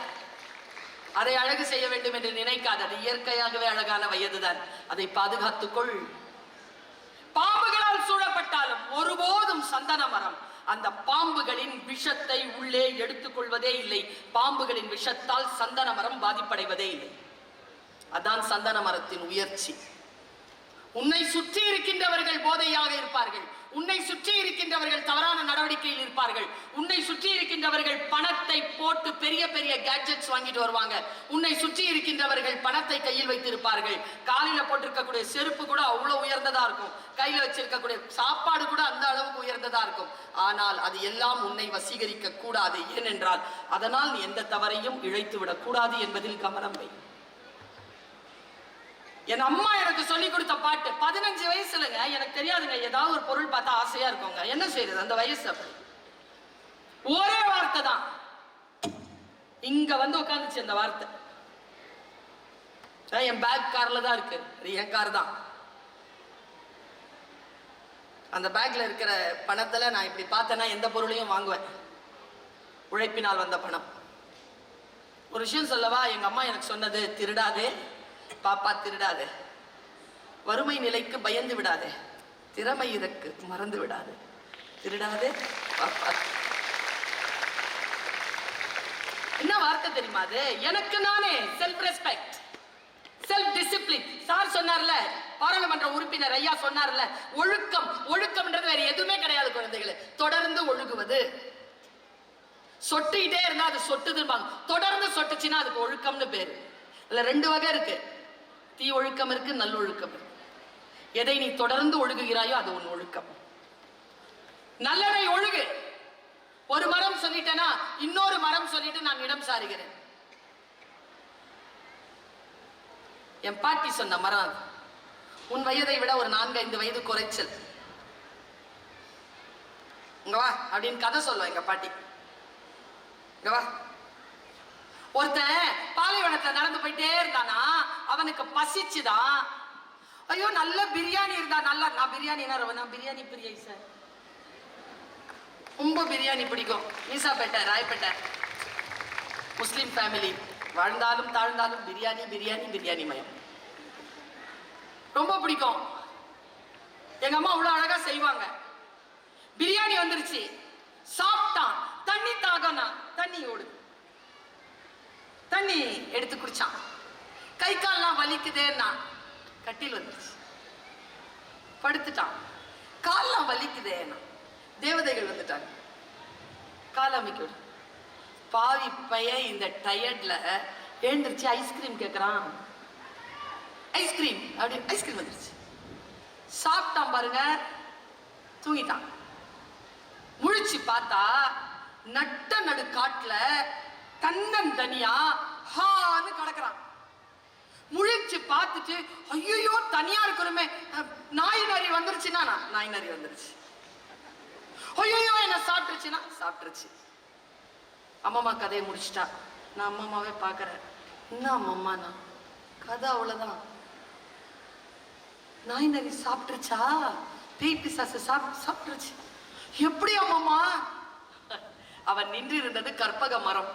அதை அழகு செய்ய வேண்டும் என்று நினைக்காது. அது இயற்கையாகவே அழகான வயதுதான். அதை பாதுகாத்துக்கொள். பாம்புகளால் சூழப்பட்டாலும் ஒருபோதும் சந்தன மரம் அந்த பாம்புகளின் விஷத்தை உள்ளே எடுத்துக் கொள்வதே இல்லை. பாம்புகளின் விஷத்தால் சந்தன மரம் பாதிப்படைவதே இல்லை. அதான் சந்தன மரத்தின் உயர்ச்சி. உன்னை சுற்றி இருக்கின்றவர்கள் போதையாக இருப்பார்கள், உன்னை சுற்றி இருக்கின்றவர்கள் தவறான நடவடிக்கையில் இருப்பார்கள், உன்னை சுற்றி இருக்கின்றவர்கள் பணத்தை போட்டு பெரிய பெரிய கேட்ஜெட்ஸ் வாங்கிட்டு வருவாங்க, உன்னை சுற்றி இருக்கின்றவர்கள் பணத்தை கையில் வைத்திருப்பார்கள், காலில போட்டிருக்கக்கூடிய செருப்பு கூட அவ்வளவு உயர்ந்ததா இருக்கும், கையில வச்சிருக்கக்கூடிய சாப்பாடு கூட அந்த அளவுக்கு உயர்ந்ததா இருக்கும். ஆனால் அது எல்லாம் உன்னை வசீகரிக்க கூடாது. ஏனென்றால் அதனால் எந்த தவறையும் இழைத்து விடக் கூடாது என்பதில் கவனம் வை. என் அம்மா எனக்கு சொல்லி கொடுத்த பாட்டு. 15 வயசுலங்க, எனக்கு தெரியாதுங்க, ஏதாவது ஒரு பொருள் பார்த்தா ஆசையா இருக்குங்க. என்ன செய்யறது, அந்த வயசு அப்படி. ஒரே வார்த்தை தான் இங்க வந்து உட்காந்துச்சு. அந்த வார்த்தை என் பேக் கார்ல தான் இருக்கு. என் கார் தான். அந்த பேக்ல இருக்கிற பணத்துல நான் இப்படி பார்த்தேன்னா எந்த பொருளையும் வாங்குவேன். உழைப்பினால் வந்த பணம். ஒரு விஷயம் சொல்லவா? எங்க அம்மா எனக்கு சொன்னது, திருடாதே பாப்பா திருடாதே, வறுமை நிலைக்கு பயந்து விடாதே, திறமை இதற்கு மறந்து விடாதே, திருடாதே பாப்பா. என்ன வார்த்தை தெரியுமா அது? எனக்கு நானே self respect, self discipline. Sir சொன்னார்ல, பாராளுமன்ற உறுப்பினர் ஐயா சொன்னார்ல, ஒழுக்கம். ஒழுக்கம்ன்றது வேற எதுவுமே கிடையாது குழந்தைகளை. தொடர்ந்து ஒழுகுவது. சொட்டிக்கிட்டே இருந்தா அது சொட்டுதுப்பாங்க, தொடர்ந்து சொட்டுச்சுன்னா அதுக்கு ஒழுக்கம்னு பேரு. இல்ல ரெண்டு வகை இருக்கு, தீ ஒழுக்கம் இருக்கு, நல்லொழுக்கம் இருக்கு. எதை நீ தொடர்ந்து ஒழுகுகிறாயோ அது உன் ஒழுக்கம். நல்லதை ஒழுகு. ஒரு மரம் சொல்லிட்டேனா இன்னொரு மரம் சொல்லிட்டு நான் இடம் சாருகிறேன். என் பாட்டி சொன்ன மரம், உன் வயதை விட ஒரு 4-5 வயது குறைச்சல். இங்க வா அப்படின்னு கதை சொல்லுவோம் எங்க பாட்டி. இங்க வா. ஒருத்தன் பாலைவனத்துல நடந்து போயிட்டே இருந்தானா, அவனுக்கு பசிச்சுதான். ஐயோ நல்ல பிரியாணி இருந்தா நல்லா. நான் பிரியாணி பிரியாணி சார், ரொம்ப பிரியாணி பிடிக்கும். மீசாப்பேட்டை, ராயப்பேட்டை முஸ்லிம் ஃபேமிலி, வாழ்ந்தாலும் தாழ்ந்தாலும் பிரியாணி பிரியாணி பிரியாணி மயம். ரொம்ப பிடிக்கும். எங்க அம்மா அவ்வளவு அழகா செய்வாங்க. பிரியாணி வந்துருச்சு, சாப்பிட்டான். தண்ணி தாகனா, தண்ணி ஓடுது, தண்ணி எடுத்து குடிச்சான். கை கால்லாம் வலிக்குதேன்னா கட்டில் வந்துருச்சு, படுத்துட்டான். கால்லாம் வலிக்குதேன்னா தேவதைகள் வந்துட்டாங்க, கால் அமைக்க. பாவி பைய இந்த டயர்ட்ல எழுந்திருச்சு ஐஸ்கிரீம் கேட்கறான். ஐஸ்கிரீம் அப்படி ஐஸ்கிரீம் வந்துருச்சு. சாப்பிட்டான் பாருங்க, தூங்கிட்டான். முழிச்சு பார்த்தா நட்ட நடு காட்டுல தன்னன் தனியா ஹான்னு கிடக்குறான். முழிச்சு பார்த்துட்டு ஐயோ தனியா இருக்கணுமே, நாய் நரி வந்துருச்சுன்னா நாய் நரி வந்துருச்சு. ஐயோ என்ன சாப்பிட்டுருச்சுன்னா சாப்பிட்டுருச்சு. அம்மம்மா கதையை முடிச்சுட்டா. நான் அம்மம்மாவே பாக்குறேன். என்ன அம்மம்மா, நான் கதை அவ்வளவுதான். நாய் நரி சாப்பிட்டுருச்சா, பேய் பிசாசு சாப்பிட்டுருச்சு. எப்படி அம்மம்மா? அவன் நின்று இருந்தது கற்பக மரம்.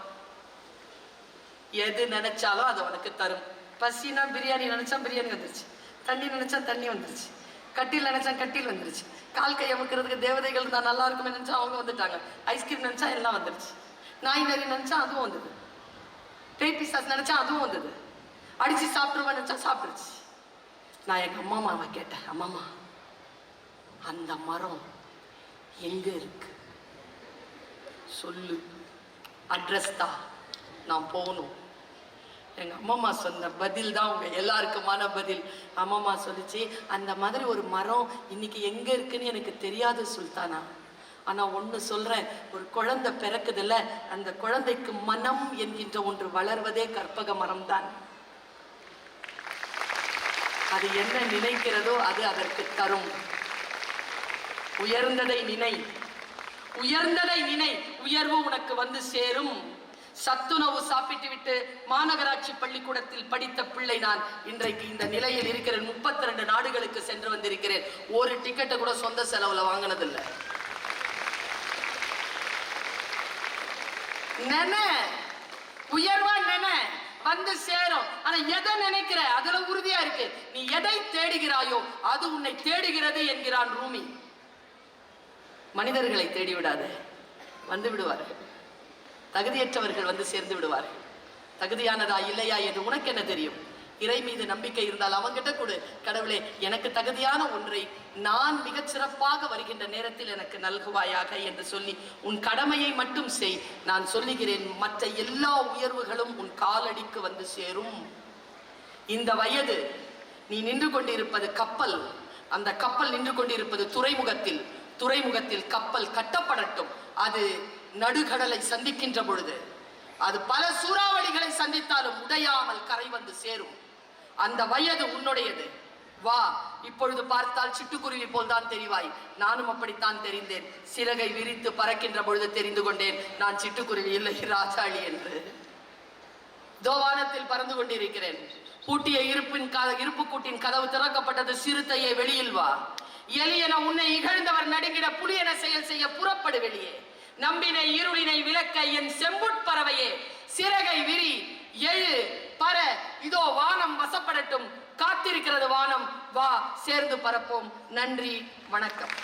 எது நினைச்சாலும் அது அவனுக்கு தரும். பசினா பிரியாணி நினைச்சா பிரியாணி வந்துருச்சு, தண்ணி நினைச்சா தண்ணி வந்துருச்சு, கட்டில் நினைச்சா கட்டில் வந்துருச்சு, கால் கை அமுக்கிறதுக்கு தேவதைகள் இருந்தா நல்லா இருக்குமே நினைச்சா அவங்க வந்துட்டாங்க, ஐஸ்கிரீம் நினைச்சா எல்லாம் வந்துருச்சு, நாய் நரி நினைச்சா அதுவும் வந்தது, பேய் பிசாசு நினைச்சா அதுவும் வந்தது, அடிச்சு சாப்பிடுவா நினைச்சா சாப்பிட்டுருச்சு. நான் எங்க அம்மாவை கேட்டேன், அம்மாமா அந்த மரம் எங்க இருக்கு சொல்லு, அட்ரஸ் தான், நான் போகணும். எங்க அம்மா சொன்ன பதில் தான் உங்க எல்லாருக்குமான பதில். அம்மா சொல்லிச்சு, அந்த மாதிரி ஒரு மரம் இன்னைக்கு எங்க இருக்குன்னு எனக்கு தெரியாது சுல்தானா, ஆனா ஒண்ணு சொல்றேன், ஒரு குழந்தை பிறக்குதுல்ல, அந்த குழந்தைக்கு மனம் என்கின்ற ஒன்று வளர்வதே கற்பக மரம் தான். அது என்ன நினைக்கிறதோ அது அதற்கு தரும். உயர்ந்ததை நினை, உயர்ந்ததை நினை, உயர்வு உனக்கு வந்து சேரும். சத்துணவு சாப்பிட்டு விட்டு மாநகராட்சி பள்ளிக்கூடத்தில் படித்த பிள்ளை நான். இன்றைக்கு இந்த நிலையில் இருக்கிறேன். 32 நாடுகளுக்கு சென்று வந்திருக்கிறேன். ஒரு டிக்கெட்டை கூட சொந்த செலவுல வாங்கினதில்லை. உயர்வா வந்து சேரும். ஆனா எதை நினைக்கிற அதுல உறுதியா இருக்கு. நீ எதை தேடுகிறாயோ அது உன்னை தேடுகிறது என்கிறான் ரூமி. மனிதர்களை தேடி விடாத, வந்து விடுவார்கள். தகுதியற்றவர்கள் வந்து சேர்ந்து விடுவார்கள். தகுதியானதா இல்லையா என்று உனக்கு என்ன தெரியும்? இறை மீது நம்பிக்கை இருந்தால் அவங்கிட்ட கொடு. கடவுளே, எனக்கு தகுதியான ஒன்றை நான் மிகச் சிறப்பாக வருகின்ற நேரத்தில் எனக்கு நல்குவாயாக என்று சொல்லி உன் கடமையை மட்டும் செய். நான் சொல்லுகிறேன், மற்ற எல்லா உயர்வுகளும் உன் காலடிக்கு வந்து சேரும். இந்த வயது நீ நின்று கொண்டிருப்பது கப்பல், அந்த கப்பல் நின்று கொண்டிருப்பது துறைமுகத்தில். துறைமுகத்தில் கப்பல் கட்டப்படட்டும். அது நடுகடலை சந்திக்கின்ற பொழுது, அது பல சூறாவளிகளை சந்தித்தாலும் உடையாமல் கரை வந்து சேரும். அந்த வயது உன்னுடையது. வா, இப்பொழுது பார்த்தால் சிட்டுக்குருவி போல் தான் தெரிவாய். நானும் அப்படித்தான் தெரிந்தேன். சிறகை விரித்து பறக்கின்ற பொழுது தெரிந்து கொண்டேன் நான் சிட்டுக்குருவி இல்லை, ராஜாளி என்று. தோவானத்தில் பறந்து கொண்டிருக்கிறேன். பூட்டிய இருப்பு கூட்டின் கதவு திறக்கப்பட்டது. சிறுத்தையை வெளியில் வா. எலியென உன்னை இகழ்ந்தவர் நடுங்கிட புலியென செயல் செய்ய புறப்படு வெளியே. நம்பினை இருளினை விளக்க என் செம்புட்பறவையே சிறகை விரி, எழு, பற, இதோ வானம் வசப்படட்டும், காத்திருக்கிறது வானம், வா சேர்ந்து பறப்போம். நன்றி, வணக்கம்.